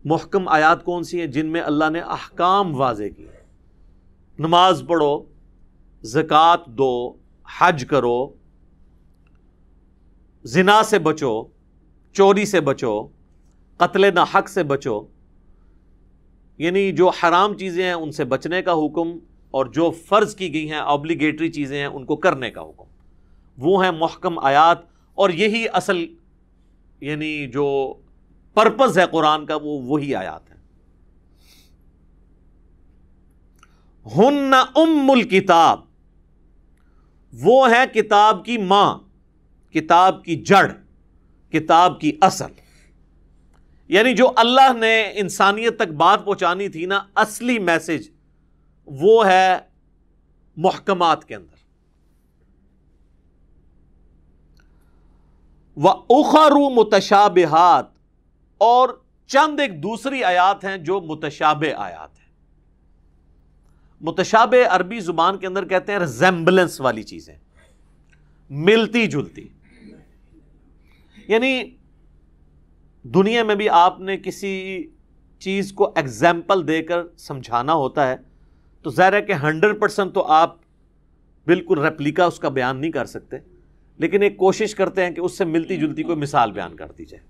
محکم آیات کون سی ہیں؟ جن میں اللہ نے احکام واضح کیے، نماز پڑھو، زکوٰۃ دو، حج کرو، زنا سے بچو، چوری سے بچو، قتل ناحق سے بچو، یعنی جو حرام چیزیں ہیں ان سے بچنے کا حکم، اور جو فرض کی گئی ہیں آبلیگیٹری چیزیں ہیں ان کو کرنے کا حکم، وہ ہیں محکم آیات۔ اور یہی اصل یعنی جو پرپز ہے قرآن کا وہ وہی آیات ہیں۔ ہن ام الکتاب، وہ ہے کتاب کی ماں، کتاب کی جڑ، کتاب کی اصل، یعنی جو اللہ نے انسانیت تک بات پہنچانی تھی نا، اصلی میسج وہ ہے محکمات کے اندر۔ وَأُخَرُ مُتَشَابِهَاتٍ، اور چند ایک دوسری آیات ہیں جو متشابہ آیات ہیں۔ متشابہ عربی زبان کے اندر کہتے ہیں ریزمبلنس والی چیزیں، ملتی جلتی، یعنی دنیا میں بھی آپ نے کسی چیز کو ایگزامپل دے کر سمجھانا ہوتا ہے تو ظاہر ہے کہ 100% تو آپ بالکل ریپلیکا اس کا بیان نہیں کر سکتے، لیکن ایک کوشش کرتے ہیں کہ اس سے ملتی جلتی کوئی مثال بیان کر دی جائے.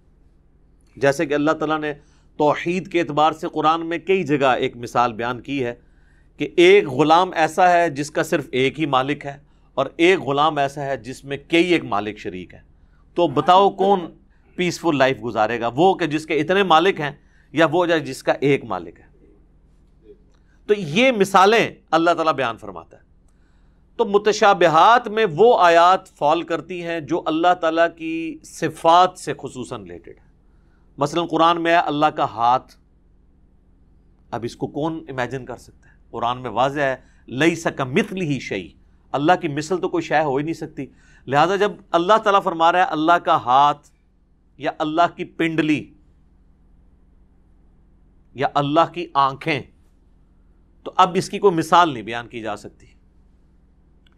جیسے کہ اللہ تعالیٰ نے توحید کے اعتبار سے قرآن میں کئی جگہ ایک مثال بیان کی ہے کہ ایک غلام ایسا ہے جس کا صرف ایک ہی مالک ہے، اور ایک غلام ایسا ہے جس میں کئی ایک مالک شریک ہے. تو بتاؤ کون پیسفل لائف گزارے گا، وہ کہ جس کے اتنے مالک ہیں یا وہ جس کا ایک مالک ہے؟ تو یہ مثالیں اللہ تعالیٰ بیان فرماتا ہے. تو متشابہات میں وہ آیات فال کرتی ہیں جو اللہ تعالیٰ کی صفات سے خصوصاً ریلیٹڈ ہے. مثلا قرآن میں ہے اللہ کا ہاتھ. اب اس کو کون امیجن کر سکتا ہے؟ قرآن میں واضح ہے لیس کمثلہ شیء، اللہ کی مثل تو کوئی شے ہو ہی نہیں سکتی. لہذا جب اللہ تعالیٰ فرما رہا ہے اللہ کا ہاتھ یا اللہ کی پنڈلی یا اللہ کی آنکھیں، تو اب اس کی کوئی مثال نہیں بیان کی جا سکتی.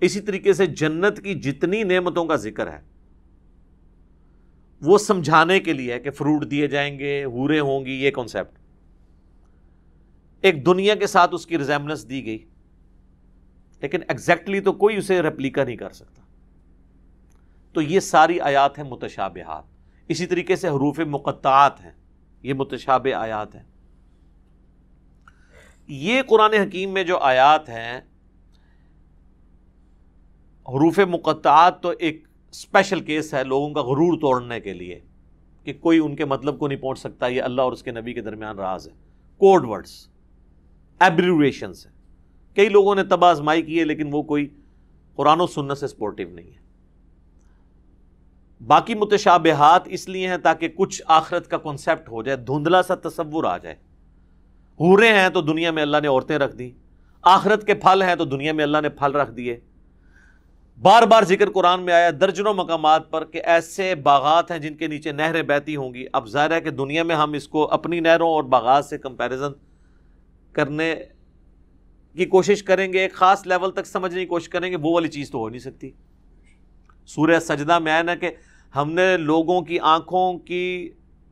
اسی طریقے سے جنت کی جتنی نعمتوں کا ذکر ہے وہ سمجھانے کے لیے ہے کہ فروٹ دیے جائیں گے، حوریں ہوں گی، یہ کانسیپٹ ایک دنیا کے ساتھ اس کی ریزیمبلنس دی گئی، لیکن ایگزیکٹلی تو کوئی اسے ریپلیکا نہیں کر سکتا. تو یہ ساری آیات ہیں متشابہات. اسی طریقے سے حروف مقطعات ہیں، یہ متشابہ آیات ہیں. یہ قرآن حکیم میں جو آیات ہیں حروف مقطعات تو ایک اسپیشل کیس ہے لوگوں کا غرور توڑنے کے لیے کہ کوئی ان کے مطلب کو نہیں پہنچ سکتا، یہ اللہ اور اس کے نبی کے درمیان راز ہے. کوڈ ورڈز، ایبریویشنز ہیں. کئی لوگوں نے تباہ آزمائی کی ہے لیکن وہ کوئی قرآن و سنت سے سپورٹیو نہیں ہے. باقی متشابہات اس لیے ہیں تاکہ کچھ آخرت کا کنسیپٹ ہو جائے، دھندلا سا تصور آ جائے. حوریں ہیں تو دنیا میں اللہ نے عورتیں رکھ دی، آخرت کے پھل ہیں تو دنیا میں اللہ نے پھل رکھ دیے. بار بار ذکر قرآن میں آیا درجنوں مقامات پر کہ ایسے باغات ہیں جن کے نیچے نہریں بہتی ہوں گی. اب ظاہر ہے کہ دنیا میں ہم اس کو اپنی نہروں اور باغات سے کمپیریزن کرنے کی کوشش کریں گے، ایک خاص لیول تک سمجھنے کی کوشش کریں گے، وہ والی چیز تو ہو نہیں سکتی. سورہ سجدہ میں آیا نا کہ ہم نے لوگوں کی آنکھوں کی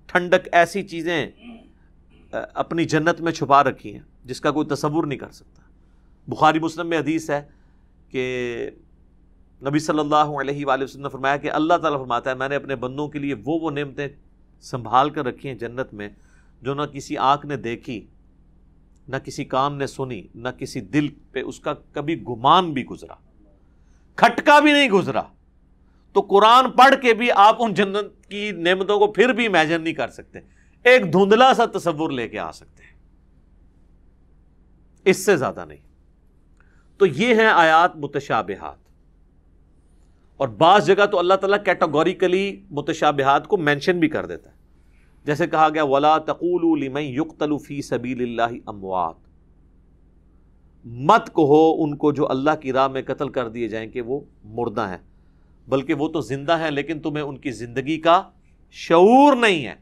ٹھنڈک ایسی چیزیں اپنی جنت میں چھپا رکھی ہیں جس کا کوئی تصور نہیں کر سکتا. بخاری مسلم میں حدیث ہے کہ نبی صلی اللہ علیہ وآلہ وسلم نے فرمایا کہ اللہ تعالیٰ فرماتا ہے میں نے اپنے بندوں کے لیے وہ نعمتیں سنبھال کر رکھی ہیں جنت میں جو نہ کسی آنکھ نے دیکھی، نہ کسی کان نے سنی، نہ کسی دل پہ اس کا کبھی گمان بھی گزرا، کھٹکا بھی نہیں گزرا. تو قرآن پڑھ کے بھی آپ ان جنت کی نعمتوں کو پھر بھی امیجن نہیں کر سکتے، ایک دھندلا سا تصور لے کے آ سکتے ہیں، اس سے زیادہ نہیں. تو یہ ہیں آیات متشابہات. اور بعض جگہ تو اللہ تعالیٰ کیٹاگوریکلی متشابہات کو مینشن بھی کر دیتا ہے، جیسے کہا گیا وَلَا تَقُولُوا لِمَن يُقْتَلُ فِي سَبِيلِ اللَّهِ أَمْوَاتٌ، مت کہو ان کو جو اللہ کی راہ میں قتل کر دیے جائیں کہ وہ مردہ ہیں، بلکہ وہ تو زندہ ہیں لیکن تمہیں ان کی زندگی کا شعور نہیں ہے.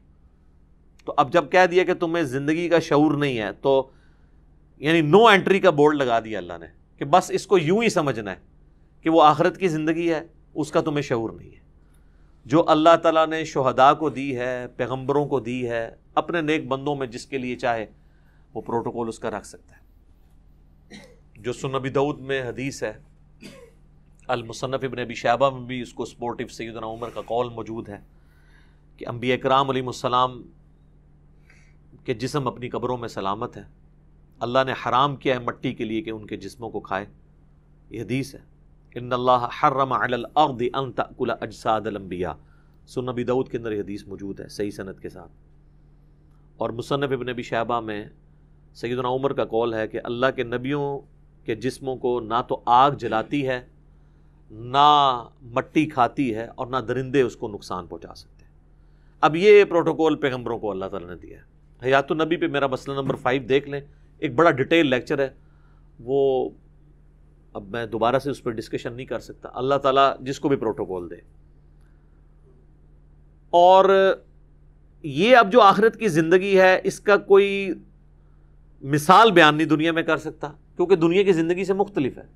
تو اب جب کہہ دیا کہ تمہیں زندگی کا شعور نہیں ہے تو یعنی نو انٹری کا بورڈ لگا دیا اللہ نے کہ بس اس کو یوں ہی سمجھنا ہے کہ وہ آخرت کی زندگی ہے، اس کا تمہیں شعور نہیں ہے. جو اللہ تعالیٰ نے شہداء کو دی ہے، پیغمبروں کو دی ہے، اپنے نیک بندوں میں جس کے لیے چاہے وہ پروٹوکول اس کا رکھ سکتا ہے. جو سنن ابی داؤد میں حدیث ہے، المصنف ابن ابی شیبہ میں بھی اس کو سپورٹیو سیدنا عمر کا قول موجود ہے کہ انبیاء کرام علیہ السلام کے جسم اپنی قبروں میں سلامت ہیں، اللہ نے حرام کیا ہے مٹی کے لیے کہ ان کے جسموں کو کھائے. یہ حدیث ہے ان اللہ حرم علی الارض ان تأکل اجساد الانبیاء، سنن ابی داؤد کے اندر یہ حدیث موجود ہے صحیح سند کے ساتھ. اور مصنف ابن ابی شیبہ میں سیدنا عمر کا قول ہے کہ اللہ کے نبیوں کے جسموں کو نہ تو آگ جلاتی ہے، نہ مٹی کھاتی ہے، اور نہ درندے اس کو نقصان پہنچا سکتے. اب یہ پروٹوکول پیغمبروں کو اللہ تعالیٰ نے دیا ہے. حیات النبی پہ میرا مسئلہ نمبر 5 دیکھ لیں، ایک بڑا ڈیٹیل لیکچر ہے، وہ اب میں دوبارہ سے اس پہ ڈسکشن نہیں کر سکتا. اللہ تعالیٰ جس کو بھی پروٹوکول دے. اور یہ اب جو آخرت کی زندگی ہے اس کا کوئی مثال بیان نہیں دنیا میں کر سکتا، کیونکہ دنیا کی زندگی سے مختلف ہے.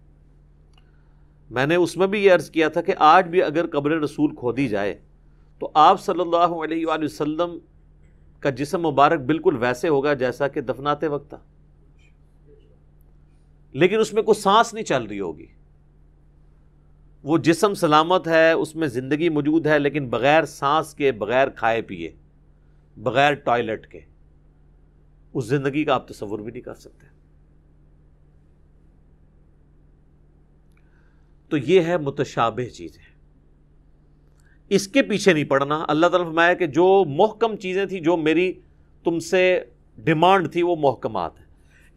میں نے اس میں بھی یہ عرض کیا تھا کہ آج بھی اگر قبر رسول کھودی جائے تو آپ صلی اللہ علیہ وآلہ وسلم کا جسم مبارک بالکل ویسے ہوگا جیسا کہ دفناتے وقت تھا، لیکن اس میں کوئی سانس نہیں چل رہی ہوگی، وہ جسم سلامت ہے، اس میں زندگی موجود ہے، لیکن بغیر سانس کے، بغیر کھائے پیے، بغیر ٹوائلٹ کے، اس زندگی کا آپ تصور بھی نہیں کر سکتے۔ تو یہ ہے متشابہ چیزیں، اس کے پیچھے نہیں پڑنا۔ اللہ تعالیٰ نے فرمایا کہ جو محکم چیزیں تھیں، جو میری تم سے ڈیمانڈ تھی، وہ محکمات ہیں۔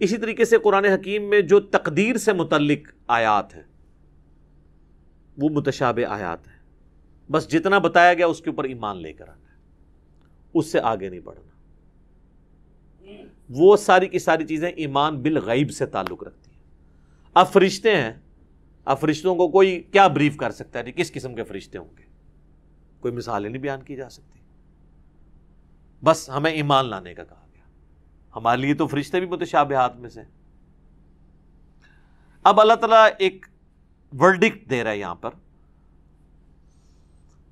اسی طریقے سے قرآن حکیم میں جو تقدیر سے متعلق آیات ہیں وہ متشابہ آیات ہیں، بس جتنا بتایا گیا اس کے اوپر ایمان لے کر آنا ہے، اس سے آگے نہیں بڑھنا۔ وہ ساری کی ساری چیزیں ایمان بالغیب سے تعلق رکھتی ہیں۔ اب فرشتے ہیں، اب فرشتوں کو کوئی کیا بریف کر سکتا ہے کہ کس قسم کے فرشتے ہوں گے؟ کوئی مثالیں نہیں بیان کی جا سکتی، بس ہمیں ایمان لانے کا کہا گیا۔ ہمارے لیے تو فرشتے بھی متشابہات میں سے۔ اب اللہ تعالیٰ ایک ورڈکٹ دے رہا ہے یہاں پر،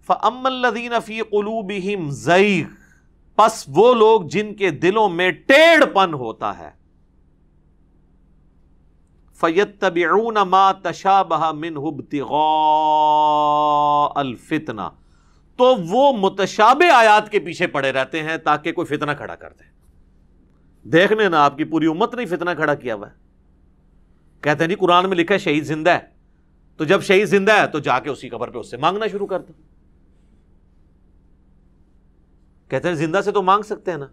فَأَمَّا الَّذِينَ فِي قُلُوبِهِمْ زَيْغٌ، پس وہ لوگ جن کے دلوں میں ٹیڑھ پن ہوتا ہے، فَيَتَّبِعُونَ مَا تَشَابَهَ مِنْهُ ابْتِغَاءَ الْفِتْنَةِ، تو وہ متشابہ آیات کے پیچھے پڑے رہتے ہیں تاکہ کوئی فتنہ کھڑا کر دے۔ دیکھنے نا، آپ کی پوری امت نے فتنہ کھڑا کیا ہوا ہے۔ کہتے ہیں جی قرآن میں لکھا ہے شہید زندہ ہے، تو جب شہید زندہ ہے تو جا کے اسی قبر پہ اس سے مانگنا شروع کر دو۔ کہتے ہیں زندہ سے تو مانگ سکتے ہیں نا،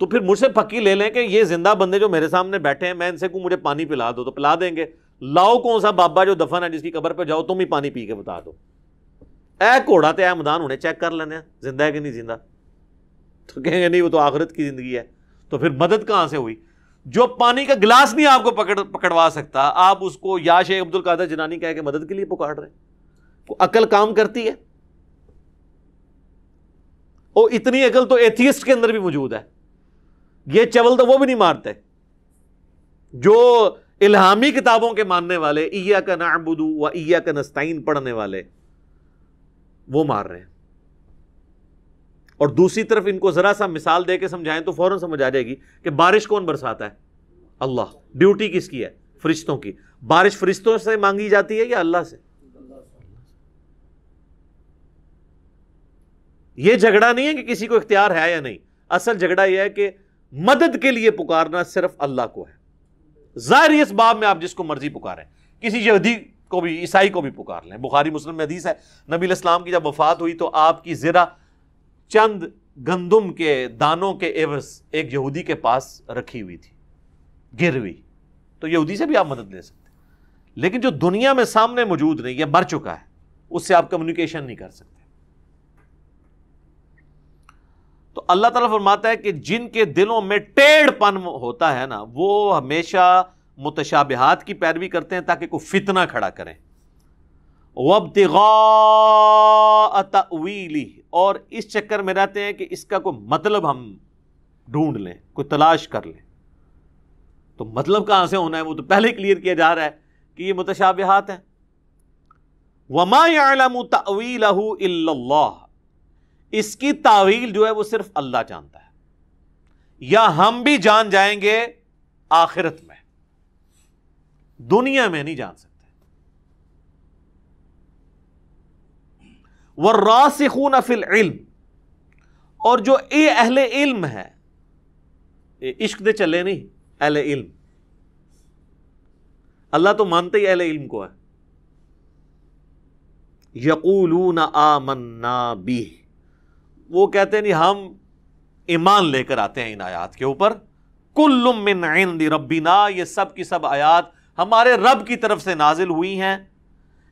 تو پھر مجھ سے پکی لے لیں کہ یہ زندہ بندے جو میرے سامنے بیٹھے ہیں، میں ان سے کہوں مجھے پانی پلا دو تو پلا دیں گے۔ لاؤ کون سا بابا جو دفن ہے جس کی قبر پہ جاؤ تم ہی پانی پی کے بتا دو، اے گھوڑا تے اے مدان ہونے چیک کر لینے زندہ ہے کہ نہیں زندہ، تو کہیں گے نہیں وہ تو آخرت کی زندگی ہے۔ تو پھر مدد کہاں سے ہوئی؟ جو پانی کا گلاس نہیں آپ کو پکڑوا سکتا، آپ اس کو یا شیخ عبد القادر جنانی کہہ کے مدد کے لیے پکار رہے ہیں۔ عقل کام کرتی ہے؟ اور اتنی عقل تو ایتھیسٹ کے اندر بھی موجود ہے، یہ چول تو وہ بھی نہیں مارتے جو الہامی کتابوں کے ماننے والے، ایاک نعبد و ایاک نستعین پڑھنے والے، وہ مار رہے ہیں۔ اور دوسری طرف ان کو ذرا سا مثال دے کے سمجھائیں تو فوراً سمجھ آ جائے گی کہ بارش کون برساتا ہے؟ اللہ۔ ڈیوٹی کس کی ہے؟ فرشتوں کی۔ بارش فرشتوں سے مانگی جاتی ہے یا اللہ سے؟ یہ جھگڑا نہیں ہے کہ کسی کو اختیار ہے یا نہیں، اصل جھگڑا یہ ہے کہ مدد کے لیے پکارنا صرف اللہ کو ہے۔ ظاہری اسباب میں آپ جس کو مرضی پکاریں، کسی یہودی کو بھی، عیسائی کو بھی پکار لیں۔ بخاری مسلم میں حدیث ہے، نبی علیہ السلام کی جب وفات ہوئی تو آپ کی زرہ چند گندم کے دانوں کے عوض ایک یہودی کے پاس رکھی ہوئی تھی، گر ہوئی، تو یہودی سے بھی آپ مدد لے سکتے، لیکن جو دنیا میں سامنے موجود نہیں، یہ مر چکا ہے، اس سے آپ کمیونیکیشن نہیں کر سکتے۔ تو اللہ تعالیٰ فرماتا ہے کہ جن کے دلوں میں ٹیڑھ پن ہوتا ہے نا، وہ ہمیشہ متشابہات کی پیروی کرتے ہیں تاکہ کوئی فتنہ کھڑا کریں۔ وَابْتِغَاءَ تَأْوِيلِهِ، اور اس چکر میں رہتے ہیں کہ اس کا کوئی مطلب ہم ڈھونڈ لیں، کوئی تلاش کر لیں۔ تو مطلب کہاں سے ہونا ہے وہ تو پہلے کلیئر کیا جا رہا ہے کہ یہ متشابہات ہیں۔ وَمَا يَعْلَمُ تَأْوِيلَهُ إِلَّا اللَّهُ، اس کی تعویل جو ہے وہ صرف اللہ جانتا ہے، یا ہم بھی جان جائیں گے آخرت میں، دنیا میں نہیں جان سکتے۔ وَالرَّاسِخُونَ فِي الْعِلْمِ، اور جو اہل علم ہے، عشق دے چلے نہیں، اہل علم، اللہ تو مانتے ہی اہل علم کو ہے۔ یقولون آمنا بہ، وہ کہتے ہیں نہیں ہم ایمان لے کر آتے ہیں ان آیات کے اوپر۔ کل من عند ربنا، یہ سب کی سب آیات ہمارے رب کی طرف سے نازل ہوئی ہیں،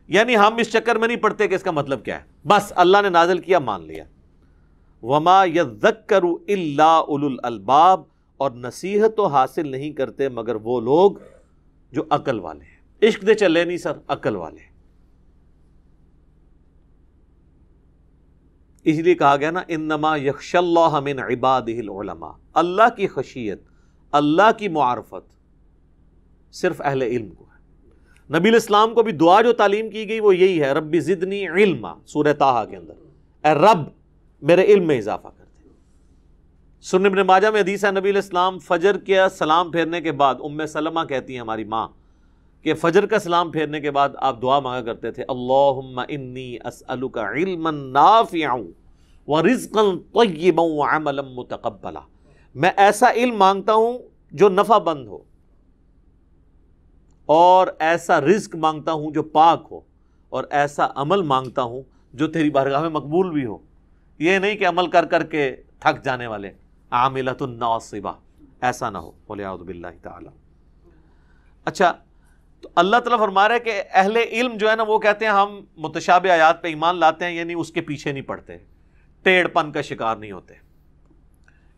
یعنی ہم اس چکر میں نہیں پڑتے کہ اس کا مطلب کیا ہے، بس اللہ نے نازل کیا مان لیا۔ وما یذکر الا اولو الالباب، اور نصیحت تو حاصل نہیں کرتے مگر وہ لوگ جو عقل والے ہیں۔ عشق دے چلے نہیں سر، عقل والے ہیں۔ اس لیے کہا گیا نا انما یخشی اللہ من عبادہ العلماء، اللہ کی خشیت، اللہ کی معرفت صرف اہل علم کو ہے۔ نبی علیہ السلام کو بھی دعا جو تعلیم کی گئی وہ یہی ہے، رب زدنی علما، سورہ طٰہٰ کے اندر، اے رب میرے علم میں اضافہ کر دے۔ سنن ابن ماجہ میں حدیث ہے، نبی علیہ السلام فجر کے سلام پھیرنے کے بعد، ام سلمہ کہتی ہیں ہماری ماں کہ فجر کا سلام پھیرنے کے بعد آپ دعا مانگا کرتے تھے، اللہم انی اسألک علما نافعا ورزقا طیبا وعملا متقبلا، میں ایسا علم مانگتا ہوں جو نفع بند ہو، اور ایسا رزق مانگتا ہوں جو پاک ہو، اور ایسا عمل مانگتا ہوں جو تیری بارگاہ میں مقبول بھی ہو۔ یہ نہیں کہ عمل کر کر کے تھک جانے والے، عاملۃ ناصبہ، ایسا نہ ہو، ولیعوذ باللہ تعالی۔ اچھا، تو اللہ تعالیٰ فرما رہا ہے کہ اہل علم جو ہے نا وہ کہتے ہیں ہم متشابہ آیات پہ ایمان لاتے ہیں، یعنی اس کے پیچھے نہیں پڑتے، ٹیڑھ پن کا شکار نہیں ہوتے۔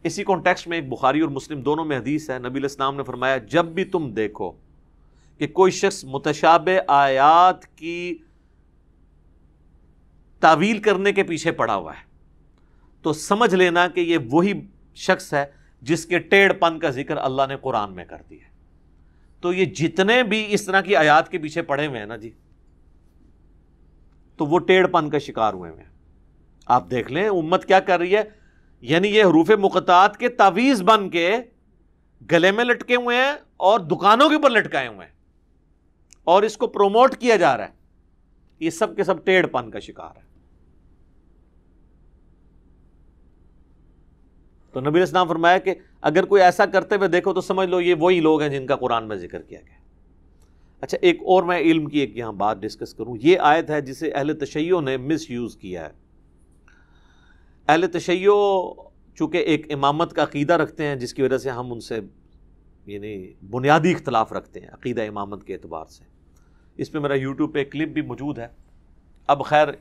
اسی کانٹیکسٹ میں ایک بخاری اور مسلم دونوں میں حدیث ہے، نبی علیہ السلام نے فرمایا جب بھی تم دیکھو کہ کوئی شخص متشابہ آیات کی تعویل کرنے کے پیچھے پڑا ہوا ہے تو سمجھ لینا کہ یہ وہی شخص ہے جس کے ٹیڑھ پن کا ذکر اللہ نے قرآن میں کر دیا ہے۔ تو یہ جتنے بھی اس طرح کی آیات کے پیچھے پڑے ہوئے ہیں نا جی، تو وہ ٹیڑھ پن کا شکار ہوئے ہیں۔ آپ دیکھ لیں امت کیا کر رہی ہے، یعنی یہ حروف مقطعات کے تعویذ بن کے گلے میں لٹکے ہوئے ہیں اور دکانوں کے اوپر لٹکائے ہوئے ہیں، اور اس کو پروموٹ کیا جا رہا ہے۔ یہ سب کے سب ٹیڑھ پن کا شکار ہے۔ تو نبی علیہ السلام فرمایا کہ اگر کوئی ایسا کرتے ہوئے دیکھو تو سمجھ لو یہ وہی لوگ ہیں جن کا قرآن میں ذکر کیا گیا۔ اچھا، ایک اور میں علم کی ایک یہاں بات ڈسکس کروں۔ یہ آیت ہے جسے اہل تشیع نے مس یوز کیا ہے۔ اہل تشیع چونکہ ایک امامت کا عقیدہ رکھتے ہیں، جس کی وجہ سے ہم ان سے یعنی بنیادی اختلاف رکھتے ہیں عقیدہ امامت کے اعتبار سے۔ اس پہ میرا یوٹیوب پہ ایک کلپ بھی موجود ہے۔ اب خیر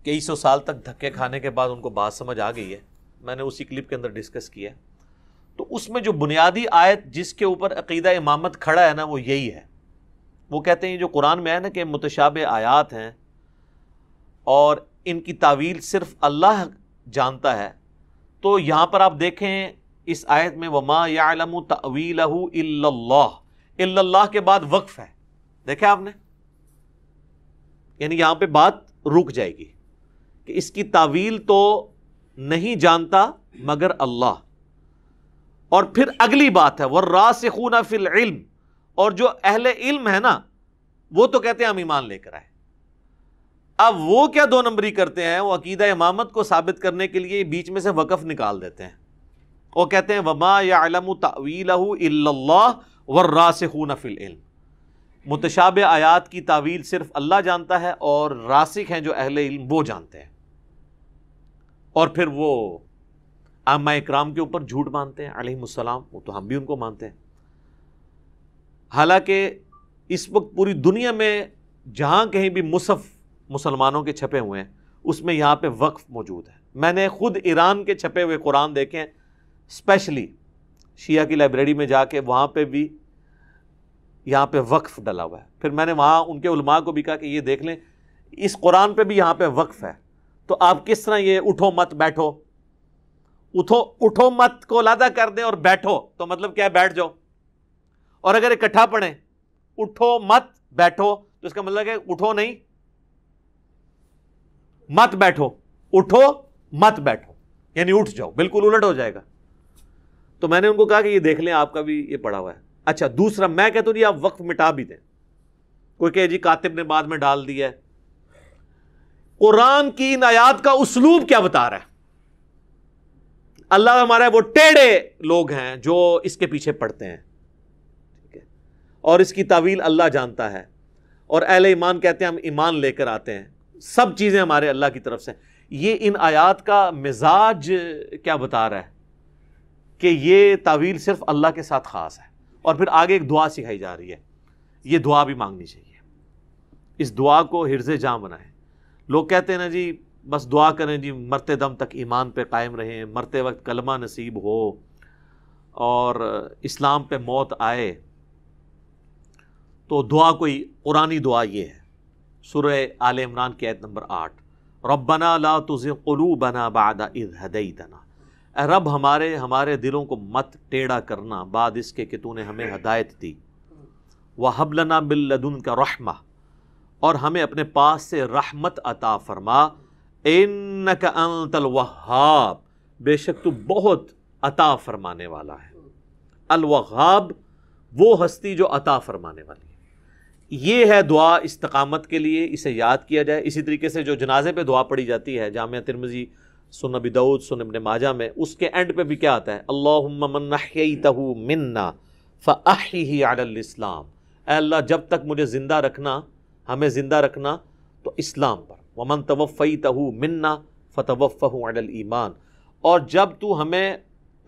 کئی سو سال تک دھکے کھانے کے بعد ان کو بات سمجھ آ گئی ہے، میں نے اسی کلپ کے اندر ڈسکس کیا ہے۔ تو اس میں جو بنیادی آیت جس کے اوپر عقیدہ امامت کھڑا ہے نا وہ یہی ہے۔ وہ کہتے ہیں جو قرآن میں ہے نا کہ متشابہ آیات ہیں اور ان کی تعویل صرف اللہ جانتا ہے، تو یہاں پر آپ دیکھیں اس آیت میں وما یعلم تأویلہ الا اللہ، الا اللہ کے بعد وقف ہے، دیکھیں آپ نے، یعنی یہاں پہ بات رک جائے گی کہ اس کی تعویل تو نہیں جانتا مگر اللہ۔ اور پھر اگلی بات ہے والراسخون فی العلم، اور جو اہل علم ہے نا وہ تو کہتے ہیں ہم ایمان لے کر آئے۔ اب وہ کیا دو نمبری کرتے ہیں، وہ عقیدہ امامت کو ثابت کرنے کے لیے بیچ میں سے وقف نکال دیتے ہیں، وہ کہتے ہیں وما یعلم تأویلہ الا اللہ والراسخون فی العلم، متشابہ آیات کی تعویل صرف اللہ جانتا ہے اور راسخ ہیں جو اہل علم وہ جانتے ہیں۔ اور پھر وہ ائمہ اکرام کے اوپر جھوٹ مانتے ہیں علیہم السلام، وہ تو ہم بھی ان کو مانتے ہیں۔ حالانکہ اس وقت پوری دنیا میں جہاں کہیں بھی مصحف مسلمانوں کے چھپے ہوئے ہیں اس میں یہاں پہ وقف موجود ہے۔ میں نے خود ایران کے چھپے ہوئے قرآن دیکھے ہیں، اسپیشلی شیعہ کی لائبریری میں جا کے، وہاں پہ بھی یہاں پہ وقف ڈلا ہوا ہے۔ پھر میں نے وہاں ان کے علماء کو بھی کہا کہ یہ دیکھ لیں اس قرآن پہ بھی یہاں پہ وقف ہے، تو آپ کس طرح یہ اٹھو مت بیٹھو، اٹھو مت کو علیحدہ کر دیں اور بیٹھو تو مطلب کیا ہے بیٹھ جاؤ، اور اگر اکٹھا پڑھیں اٹھو مت بیٹھو تو اس کا مطلب ہے اٹھو نہیں مت بیٹھو، اٹھو مت بیٹھو یعنی اٹھ جاؤ، بالکل الٹ ہو جائے گا۔ تو میں نے ان کو کہا کہ یہ دیکھ لیں آپ کا بھی یہ پڑا ہوا ہے۔ اچھا دوسرا میں کہتا ہوں جی آپ وقف مٹا بھی دیں، کوئی کہ جی کاتب نے بعد میں ڈال دیا ہے، قرآن کی ان آیات کا اسلوب کیا بتا رہا ہے؟ اللہ ہمارا وہ ٹیڑے لوگ ہیں جو اس کے پیچھے پڑتے ہیں، ٹھیک ہے، اور اس کی تعویل اللہ جانتا ہے، اور اہل ایمان کہتے ہیں ہم ایمان لے کر آتے ہیں، سب چیزیں ہمارے اللہ کی طرف سے۔ یہ ان آیات کا مزاج کیا بتا رہا ہے کہ یہ تعویل صرف اللہ کے ساتھ خاص ہے۔ اور پھر آگے ایک دعا سکھائی جا رہی ہے، یہ دعا بھی مانگنی چاہیے، اس دعا کو حرز جاں بنائیں۔ لوگ کہتے ہیں نا جی بس دعا کریں جی مرتے دم تک ایمان پہ قائم رہیں، مرتے وقت کلمہ نصیب ہو اور اسلام پہ موت آئے۔ تو دعا کوئی قرآنی دعا یہ ہے، سورہ آل عمران کی آیت نمبر 8، ربنا لا تزغ قلوبنا بعد اذ ہدیتنا، اے رب ہمارے دلوں کو مت ٹیڑھا کرنا بعد اس کے کہ تو نے ہمیں ہدایت دی، وہب لنا من لدنک رحمہ، اور ہمیں اپنے پاس سے رحمت عطا فرما، انک انت الوہاب، بے شک تو بہت عطا فرمانے والا ہے۔ الوہاب وہ ہستی جو عطا فرمانے والی ہے۔ یہ ہے دعا استقامت کے لیے، اسے یاد کیا جائے۔ اسی طریقے سے جو جنازے پہ دعا پڑھی جاتی ہے جامعہ ترمذی، سنن ابی داؤد، سنن ابن ماجہ میں، اس کے اینڈ پہ بھی کیا آتا ہے؟ اللہم من احییتہ منا فاحیہ علی الاسلام، اے اللہ جب تک مجھے زندہ رکھنا، ہمیں زندہ رکھنا تو اسلام پر، ومن توفیتہ منا فتوفہ علی الایمان، اور جب تو ہمیں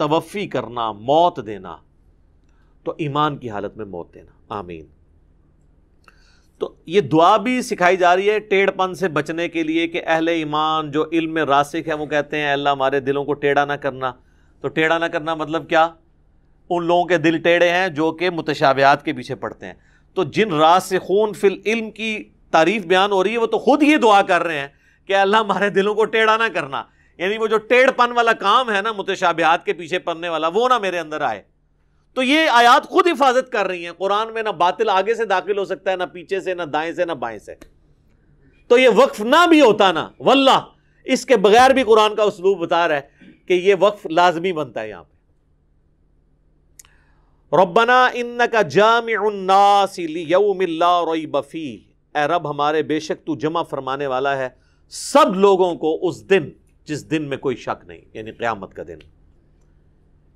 توفی کرنا، موت دینا، تو ایمان کی حالت میں موت دینا، آمین۔ تو یہ دعا بھی سکھائی جا رہی ہے ٹیڑھ پن سے بچنے کے لیے، کہ اہل ایمان جو علم میں راسخ ہے وہ کہتے ہیں اے اللہ ہمارے دلوں کو ٹیڑھا نہ کرنا۔ تو ٹیڑھا نہ کرنا مطلب کیا؟ ان لوگوں کے دل ٹیڑھے ہیں جو کہ متشابہات کے پیچھے پڑتے ہیں۔ تو جن راسخون فی العلم کی تعریف بیان ہو رہی ہے وہ تو خود یہ دعا کر رہے ہیں کہ اللہ ہمارے دلوں کو ٹیڑھا نہ کرنا، یعنی وہ جو ٹیڑھ پن والا کام ہے نا، متشابہات کے پیچھے پڑنے والا، وہ نہ میرے اندر آئے۔ تو یہ آیات خود حفاظت کر رہی ہیں، قرآن میں نہ باطل آگے سے داخل ہو سکتا ہے، نہ پیچھے سے، نہ دائیں سے، نہ بائیں سے۔ تو یہ وقف نہ بھی ہوتا نا، واللہ اس کے بغیر بھی قرآن کا اسلوب بتا رہا ہے کہ یہ وقف لازمی بنتا ہے یہاں پہ۔ ربنا انک جامع الناس لیوم لا ریب فیہ، اے رب ہمارے بے شک تو جمع فرمانے والا ہے سب لوگوں کو اس دن جس دن میں کوئی شک نہیں، یعنی قیامت کا دن۔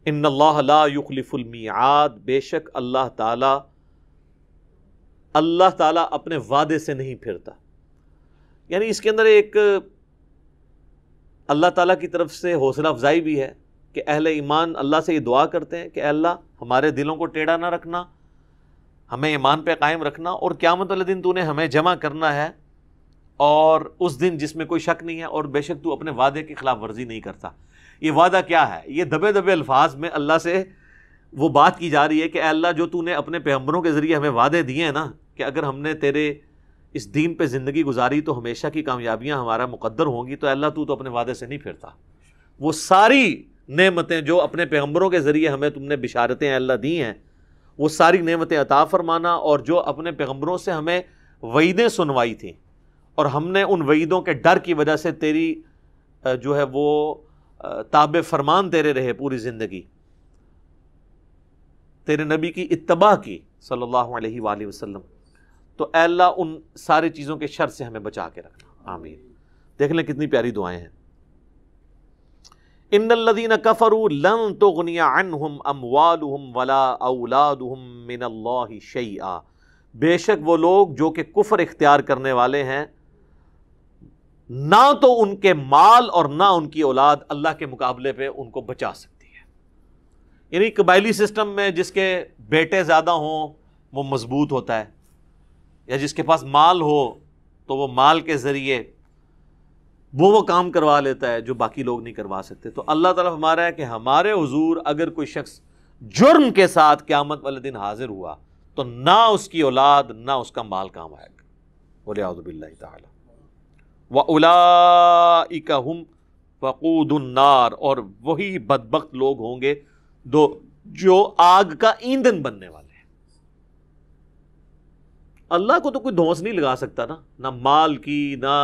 ان اللہ لا یخلف المیعاد، بے شک اللہ تعالی اپنے وعدے سے نہیں پھرتا۔ یعنی اس کے اندر ایک اللہ تعالیٰ کی طرف سے حوصلہ افزائی بھی ہے کہ اہل ایمان اللہ سے یہ دعا کرتے ہیں کہ اے اللہ ہمارے دلوں کو ٹیڑھا نہ رکھنا، ہمیں ایمان پہ قائم رکھنا، اور قیامت والے دن تو نے ہمیں جمع کرنا ہے، اور اس دن جس میں کوئی شک نہیں ہے، اور بے شک تو اپنے وعدے کی خلاف ورزی نہیں کرتا۔ یہ وعدہ کیا ہے؟ یہ دبے دبے الفاظ میں اللہ سے وہ بات کی جا رہی ہے کہ اے اللہ جو تو نے اپنے پیغمبروں کے ذریعے ہمیں وعدے دیے ہیں نا، کہ اگر ہم نے تیرے اس دین پہ زندگی گزاری تو ہمیشہ کی کامیابیاں ہمارا مقدر ہوں گی، تو اے اللہ تو اپنے وعدے سے نہیں پھرتا۔ وہ ساری نعمتیں جو اپنے پیغمبروں کے ذریعے ہمیں تم نے بشارتیں اللہ دی ہیں، وہ ساری نعمتیں عطا فرمانا، اور جو اپنے پیغمبروں سے ہمیں وعیدیں سنوائی تھیں، اور ہم نے ان وعیدوں کے ڈر کی وجہ سے تیری جو ہے وہ تابع فرمان تیرے رہے پوری زندگی، تیرے نبی کی اتباع کی صلی اللہ علیہ وآلہ وسلم، تو اے اللہ ان ساری چیزوں کے شر سے ہمیں بچا کے رکھنا، آمین۔ دیکھ لیں کتنی پیاری دعائیں ہیں۔ ان الذین کفروا لن تغنی عنہم اموالہم ولا اولادہم من اللہ شیئا، بے شک وہ لوگ جو کہ کفر اختیار کرنے والے ہیں، نہ تو ان کے مال اور نہ ان کی اولاد اللہ کے مقابلے پہ ان کو بچا سکتی ہے۔ یعنی قبائلی سسٹم میں جس کے بیٹے زیادہ ہوں وہ مضبوط ہوتا ہے، یا جس کے پاس مال ہو تو وہ مال کے ذریعے وہ کام کروا لیتا ہے جو باقی لوگ نہیں کروا سکتے۔ تو اللہ تعالیٰ فرما رہا ہے کہ ہمارے حضور اگر کوئی شخص جرم کے ساتھ قیامت والے دن حاضر ہوا تو نہ اس کی اولاد نہ اس کا مال کام آئے گا، وَلِعَوْذُ بِاللَّهِ تَعَالَى۔ وَأُولَئِكَ هُمْ وَقُودُ النَّارِ، اور وہی بدبخت لوگ ہوں گے جو آگ کا ایندھن بننے والے ہیں۔ اللہ کو تو کوئی دھونس نہیں لگا سکتا نا، نہ مال کی، نہ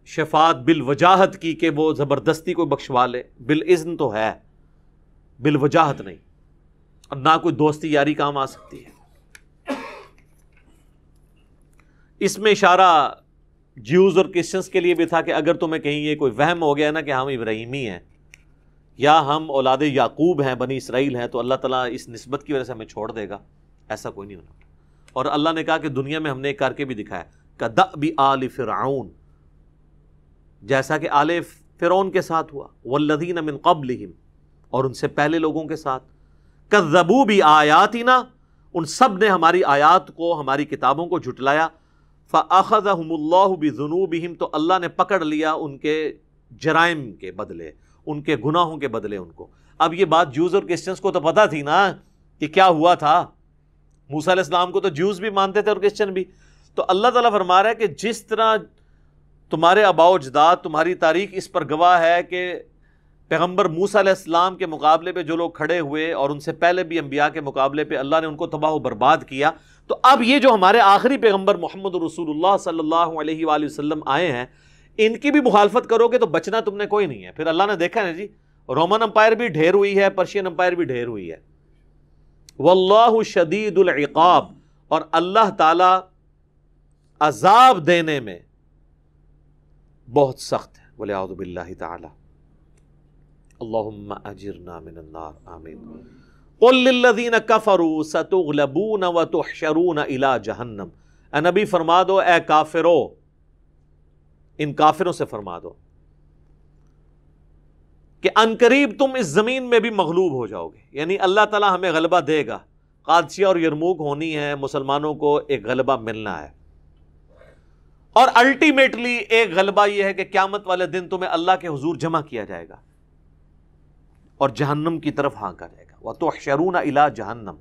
شفاعت بالوجاہت کی کہ وہ زبردستی کو بخشوا لے، بالاذن تو ہے، بالوجاہت نہیں، اور نہ کوئی دوستی یاری کام آ سکتی ہے۔ اس میں اشارہ جیوز اور کرسچنس کے لیے بھی تھا کہ اگر تمہیں کہیں یہ کوئی وہم ہو گیا نا کہ ہم ابراہیمی ہیں یا ہم اولاد یعقوب ہیں، بنی اسرائیل ہیں، تو اللہ تعالیٰ اس نسبت کی وجہ سے ہمیں چھوڑ دے گا، ایسا کوئی نہیں ہونا۔ اور اللہ نے کہا کہ دنیا میں ہم نے ایک کر کے بھی دکھایا، کدأب آل فرعون، جیسا کہ آل فرعون کے ساتھ ہوا، والذین من قبلہم، اور ان سے پہلے لوگوں کے ساتھ، کذبوا بآیاتنا، ان سب نے ہماری آیات کو، ہماری کتابوں کو جھٹلایا، فأخذہم اللہ بذنوبہم، تو اللہ نے پکڑ لیا ان کے جرائم کے بدلے، ان کے گناہوں کے بدلے ان کو۔ اب یہ بات جوز اور کرسچنس کو تو پتہ تھی نا کہ کیا ہوا تھا، موسیٰ علیہ السلام کو تو جوز بھی مانتے تھے اور کرسچن بھی۔ تو اللہ تعالیٰ فرما رہا ہے کہ جس طرح تمہارے آباء و اجداد، تمہاری تاریخ اس پر گواہ ہے کہ پیغمبر موسیٰ علیہ السلام کے مقابلے پہ جو لوگ کھڑے ہوئے اور ان سے پہلے بھی انبیاء کے مقابلے پہ اللہ نے ان کو تباہ و برباد کیا، تو اب یہ جو ہمارے آخری پیغمبر محمد رسول اللہ صلی اللہ علیہ وآلہ وسلم آئے ہیں، ان کی بھی مخالفت کرو گے تو بچنا تم نے کوئی نہیں ہے. پھر اللہ نے دیکھا نا جی, رومن امپائر بھی ڈھیر ہوئی ہے, پرشین امپائر بھی ڈھیر ہوئی ہے. واللہ شدید العقاب, اور اللہ تعالی عذاب دینے میں بہت سخت ہے. والعیاذ باللہ تعالی. اللہم اجرنا من النار, آمین. قل للذین کفروا ستغلبون وتحشرون الی جہنم. اے نبی فرما دو, اے کافرو, ان کافروں سے فرما دو کہ عنقریب تم اس زمین میں بھی مغلوب ہو جاؤ گے. یعنی اللہ تعالیٰ ہمیں غلبہ دے گا. قادسیہ اور یرموک ہونی ہے, مسلمانوں کو ایک غلبہ ملنا ہے, اور الٹیمیٹلی ایک غلبہ یہ ہے کہ قیامت والے دن تمہیں اللہ کے حضور جمع کیا جائے گا اور جہنم کی طرف ہانکا جائے گا. وَتُحْشَرُونَ إِلَىٰ جَهَنَّمَ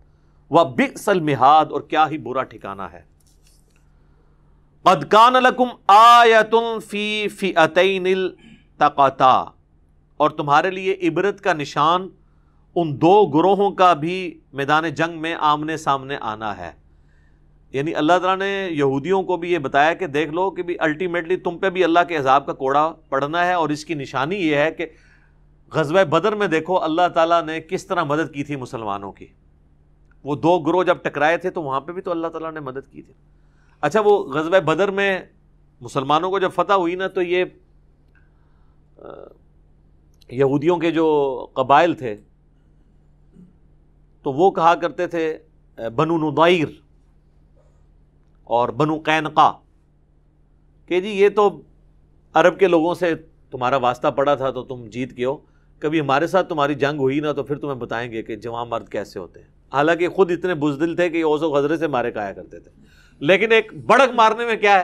وَبِئْسَ الْمِہَادُ, اور کیا ہی برا ٹھکانہ ہے. قَدْ كَانَ لَكُمْ آیَةٌ فِي فِئَتَيْنِ الْتَقَتَا, اور تمہارے لیے عبرت کا نشان ان دو گروہوں کا بھی میدان جنگ میں آمنے سامنے آنا ہے. یعنی اللہ تعالیٰ نے یہودیوں کو بھی یہ بتایا کہ دیکھ لو کہ بھی الٹیمیٹلی تم پہ بھی اللہ کے عذاب کا کوڑا پڑنا ہے, اور اس کی نشانی یہ ہے کہ غزوہ بدر میں دیکھو اللہ تعالیٰ نے کس طرح مدد کی تھی مسلمانوں کی. وہ دو گروہ جب ٹکرائے تھے تو وہاں پہ بھی تو اللہ تعالیٰ نے مدد کی تھی. اچھا, وہ غزوہ بدر میں مسلمانوں کو جب فتح ہوئی نا, تو یہ یہودیوں کے جو قبائل تھے تو وہ کہا کرتے تھے بنو نضیر اور بنو قینقاع کہ جی یہ تو عرب کے لوگوں سے تمہارا واسطہ پڑا تھا تو تم جیت گئے ہو, کبھی ہمارے ساتھ تمہاری جنگ ہوئی نا تو پھر تمہیں بتائیں گے کہ جوان مرد کیسے ہوتے ہیں. حالانکہ خود اتنے بزدل تھے کہ اوس و غزرے سے مارے کھایا کرتے تھے, لیکن ایک بڑک مارنے میں کیا ہے,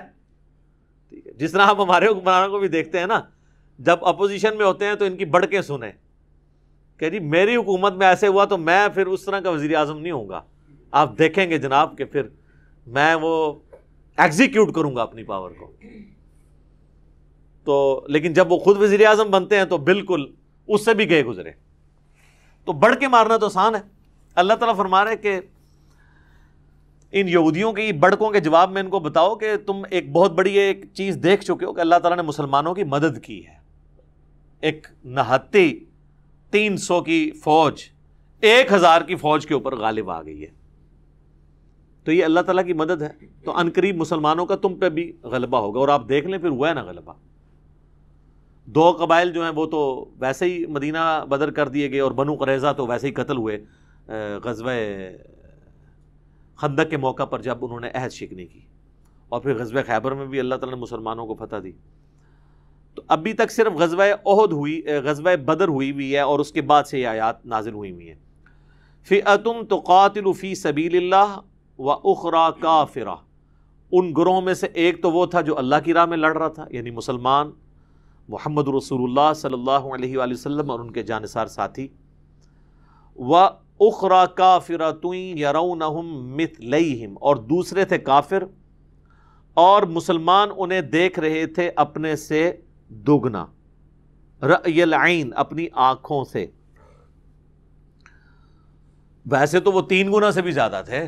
ٹھیک ہے, جس طرح آپ ہمارے حکمرانوں کو بھی دیکھتے ہیں نا, جب اپوزیشن میں ہوتے ہیں تو ان کی بڑکیں سنیں کہ جی میری حکومت میں ایسے ہوا تو میں پھر اس طرح کا وزیر اعظم نہیں ہوں گا. آپ دیکھیں گے جناب کہ پھر میں وہ ایگزیکیوٹ کروں گا اپنی پاور کو. تو لیکن جب وہ خود وزیر اعظم بنتے ہیں تو بالکل اس سے بھی گئے گزرے. تو بڑھ کے مارنا تو آسان ہے. اللہ تعالیٰ فرما رہے کہ ان یہودیوں کی بڑکوں کے جواب میں ان کو بتاؤ کہ تم ایک بہت بڑی ایک چیز دیکھ چکے ہو کہ اللہ تعالیٰ نے مسلمانوں کی مدد کی ہے. ایک نہتی 300 کی فوج 1000 کی فوج کے اوپر غالب آ گئی ہے, تو یہ اللہ تعالیٰ کی مدد ہے. تو عنقریب مسلمانوں کا تم پہ بھی غلبہ ہوگا, اور آپ دیکھ لیں پھر ہوا ہے نا غلبہ. دو قبائل جو ہیں وہ تو ویسے ہی مدینہ بدر کر دیے گئے, اور بنو قریظہ تو ویسے ہی قتل ہوئے غزوہ خندق کے موقع پر جب انہوں نے عہد شکنی کی, اور پھر غزوہ خیبر میں بھی اللہ تعالیٰ نے مسلمانوں کو فتح دی. تو ابھی تک صرف غزوہ احد ہوئی, غزوہ بدر ہوئی ہے, اور اس کے بعد سے یہ آیات نازل ہوئی ہیں. فئۃ تقاتل فی سبیل اللہ وَأُخْرَى کافرہ, ان گروہوں میں سے ایک تو وہ تھا جو اللہ کی راہ میں لڑ رہا تھا, یعنی مسلمان محمد رسول اللہ صلی اللہ علیہ وآلہ وسلم اور ان کے جانثار ساتھی. وَأُخْرَى کافرۃ یرونہم مثلیہم, اور دوسرے تھے کافر اور مسلمان انہیں دیکھ رہے تھے اپنے سے دوگنا, رأی العین, اپنی آنکھوں سے. ویسے تو وہ 3 گنا سے بھی زیادہ تھے,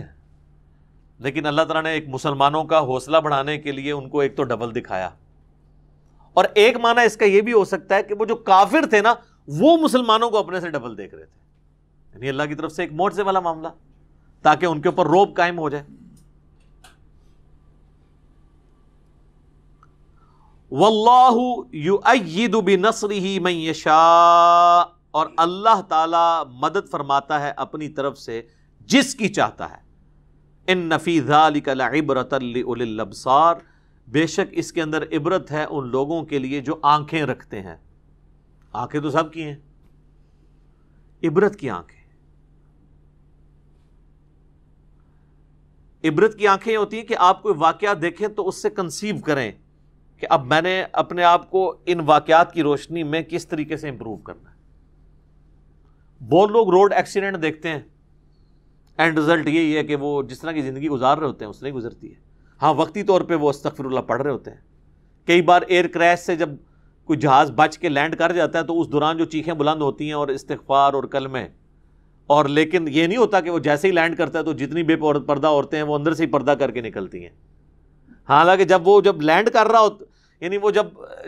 لیکن اللہ تعالیٰ نے ایک مسلمانوں کا حوصلہ بڑھانے کے لیے ان کو ایک تو ڈبل دکھایا. اور ایک معنی اس کا یہ بھی ہو سکتا ہے کہ وہ جو کافر تھے نا وہ مسلمانوں کو اپنے سے ڈبل دیکھ رہے تھے, یعنی اللہ کی طرف سے ایک معجزے والا معاملہ, تاکہ ان کے اوپر رعب قائم ہو جائے. واللہ یؤید بنصرہ من یشاء, اور اللہ تعالی مدد فرماتا ہے اپنی طرف سے جس کی چاہتا ہے. ان فی ذلک لعبرۃ لأولی الابصار, بے شک اس کے اندر عبرت ہے ان لوگوں کے لیے جو آنکھیں رکھتے ہیں. آنکھیں تو سب کی ہیں, عبرت کی آنکھیں. عبرت کی آنکھیں ہوتی ہیں کہ آپ کوئی واقعہ دیکھیں تو اس سے کنسیو کریں کہ اب میں نے اپنے آپ کو ان واقعات کی روشنی میں کس طریقے سے امپروو کرنا ہے. بہت لوگ روڈ ایکسیڈنٹ دیکھتے ہیں, اینڈ رزلٹ یہی ہے کہ وہ جس طرح کی زندگی گزار رہے ہوتے ہیں اس طرح گزرتی ہے. ہاں وقتی طور پہ وہ استغفر اللہ پڑھ رہے ہوتے ہیں. کئی بار ایئر کریش سے جب کوئی جہاز بچ کے لینڈ کر جاتا ہے تو اس دوران جو چیخیں بلند ہوتی ہیں اور استغفار اور کلمے, اور لیکن یہ نہیں ہوتا کہ وہ جیسے ہی لینڈ کرتا ہے تو جتنی بے پردہ عورتیں ہیں وہ اندر سے ہی پردہ کر کے نکلتی ہیں. حالانکہ جب لینڈ کر رہا ہو یعنی وہ جب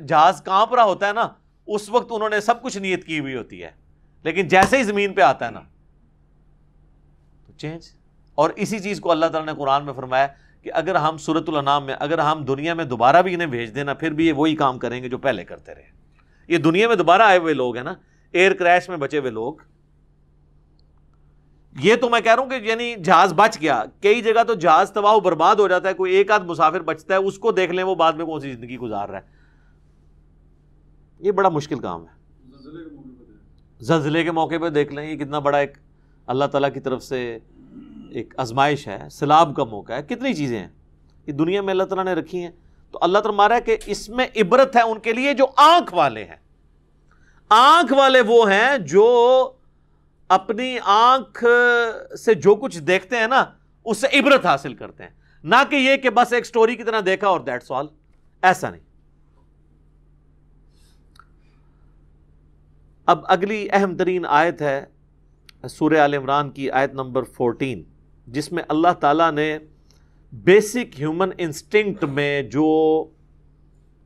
جہاز کانپ رہا ہوتا ہے نا اس وقت انہوں نے سب کچھ نیت کی ہوئی ہوتی ہے، لیکن جیسے ہی زمین پہ آتا ہے نا تو چینج. اور اسی چیز کو اللہ تعالیٰ نے قرآن میں فرمایا کہ اگر ہم سورۃ الانعام میں اگر ہم دنیا میں دوبارہ بھی انہیں بھیج دینا پھر بھی یہ وہی کام کریں گے جو پہلے کرتے رہے. یہ دنیا میں دوبارہ آئے ہوئے لوگ ہیں نا، ایئر کریش میں بچے ہوئے لوگ. یہ تو میں کہہ رہا ہوں کہ یعنی جہاز بچ گیا، کئی جگہ تو جہاز تباہ و برباد ہو جاتا ہے، کوئی ایک آدھ مسافر بچتا ہے، اس کو دیکھ لیں وہ بعد میں کون سی زندگی گزار رہا ہے. یہ بڑا مشکل کام ہے. زلزلے کے موقع پہ دیکھ لیں یہ کتنا بڑا ایک اللہ تعالیٰ کی طرف سے ایک آزمائش ہے، سیلاب کا موقع ہے، کتنی چیزیں ہیں یہ دنیا میں اللہ تعالیٰ نے رکھی ہیں. تو اللہ تعالیٰ مارا ہے کہ اس میں عبرت ہے ان کے لیے جو آنکھ والے ہیں. آنکھ والے وہ ہیں جو اپنی آنکھ سے جو کچھ دیکھتے ہیں نا اس سے عبرت حاصل کرتے ہیں، نہ کہ یہ کہ بس ایک سٹوری کی طرح دیکھا اور دیٹس آل. ایسا نہیں. اب اگلی اہم ترین آیت ہے سورہ آل عمران کی آیت نمبر 14، جس میں اللہ تعالیٰ نے بیسک ہیومن انسٹنکٹ میں جو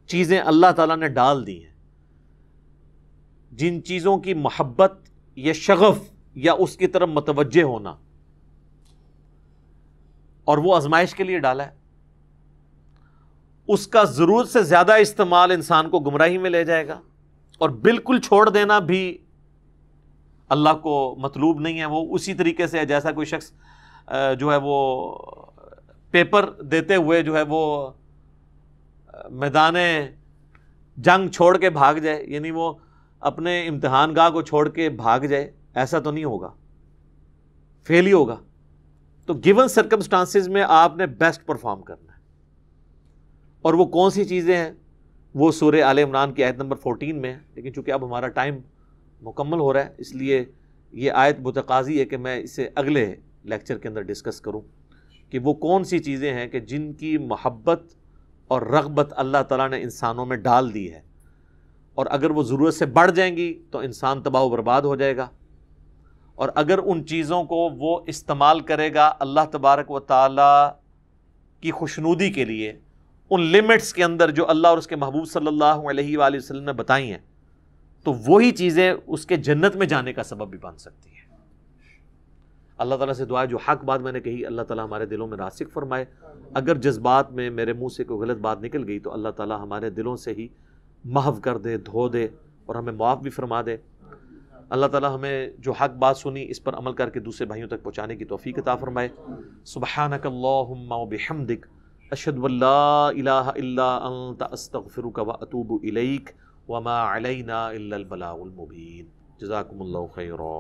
چیزیں اللہ تعالیٰ نے ڈال دی ہیں، جن چیزوں کی محبت یا شغف یا اس کی طرف متوجہ ہونا، اور وہ آزمائش کے لیے ڈالا ہے، اس کا ضرورت سے زیادہ استعمال انسان کو گمراہی میں لے جائے گا، اور بالکل چھوڑ دینا بھی اللہ کو مطلوب نہیں ہے. وہ اسی طریقے سے جیسا کوئی شخص جو ہے وہ پیپر دیتے ہوئے جو ہے وہ میدان جنگ چھوڑ کے بھاگ جائے، یعنی وہ اپنے امتحان گاہ کو چھوڑ کے بھاگ جائے، ایسا تو نہیں ہوگا، فیل ہی ہوگا. تو گیون سرکمسٹانسز میں آپ نے بیسٹ پرفارم کرنا ہے. اور وہ کون سی چیزیں ہیں وہ سورہ آل عمران کی آیت نمبر 14 میں ہے. لیکن چونکہ اب ہمارا ٹائم مکمل ہو رہا ہے اس لیے یہ آیت متقاضی ہے کہ میں اسے اگلے لیکچر کے اندر ڈسکس کروں کہ وہ کون سی چیزیں ہیں کہ جن کی محبت اور رغبت اللہ تعالیٰ نے انسانوں میں ڈال دی ہے، اور اگر وہ ضرورت سے بڑھ جائیں گی تو انسان تباہ و برباد ہو جائے گا، اور اگر ان چیزوں کو وہ استعمال کرے گا اللہ تبارک و تعالیٰ کی خوشنودی کے لیے ان لمٹس کے اندر جو اللہ اور اس کے محبوب صلی اللہ علیہ وآلہ وسلم نے بتائی ہیں، تو وہی چیزیں اس کے جنت میں جانے کا سبب بھی بن سکتی ہیں. اللہ تعالیٰ سے دعا ہے جو حق بات میں نے کہی اللہ تعالیٰ ہمارے دلوں میں راسخ فرمائے. اگر جذبات میں میرے منہ سے کوئی غلط بات نکل گئی تو اللہ تعالیٰ ہمارے دلوں سے ہی محو کر دے، دھو دے، اور ہمیں معاف بھی فرما دے. اللہ تعالیٰ ہمیں جو حق بات سنی اس پر عمل کر کے دوسرے بھائیوں تک پہنچانے کی توفیق عطا فرمائے. سبحانک اللہم وبحمدک اشہد ان لا الہ الا انت استغفرک واتوب الیک وما علینا الا البلاغ المبین. جزاکم اللہ خیرا.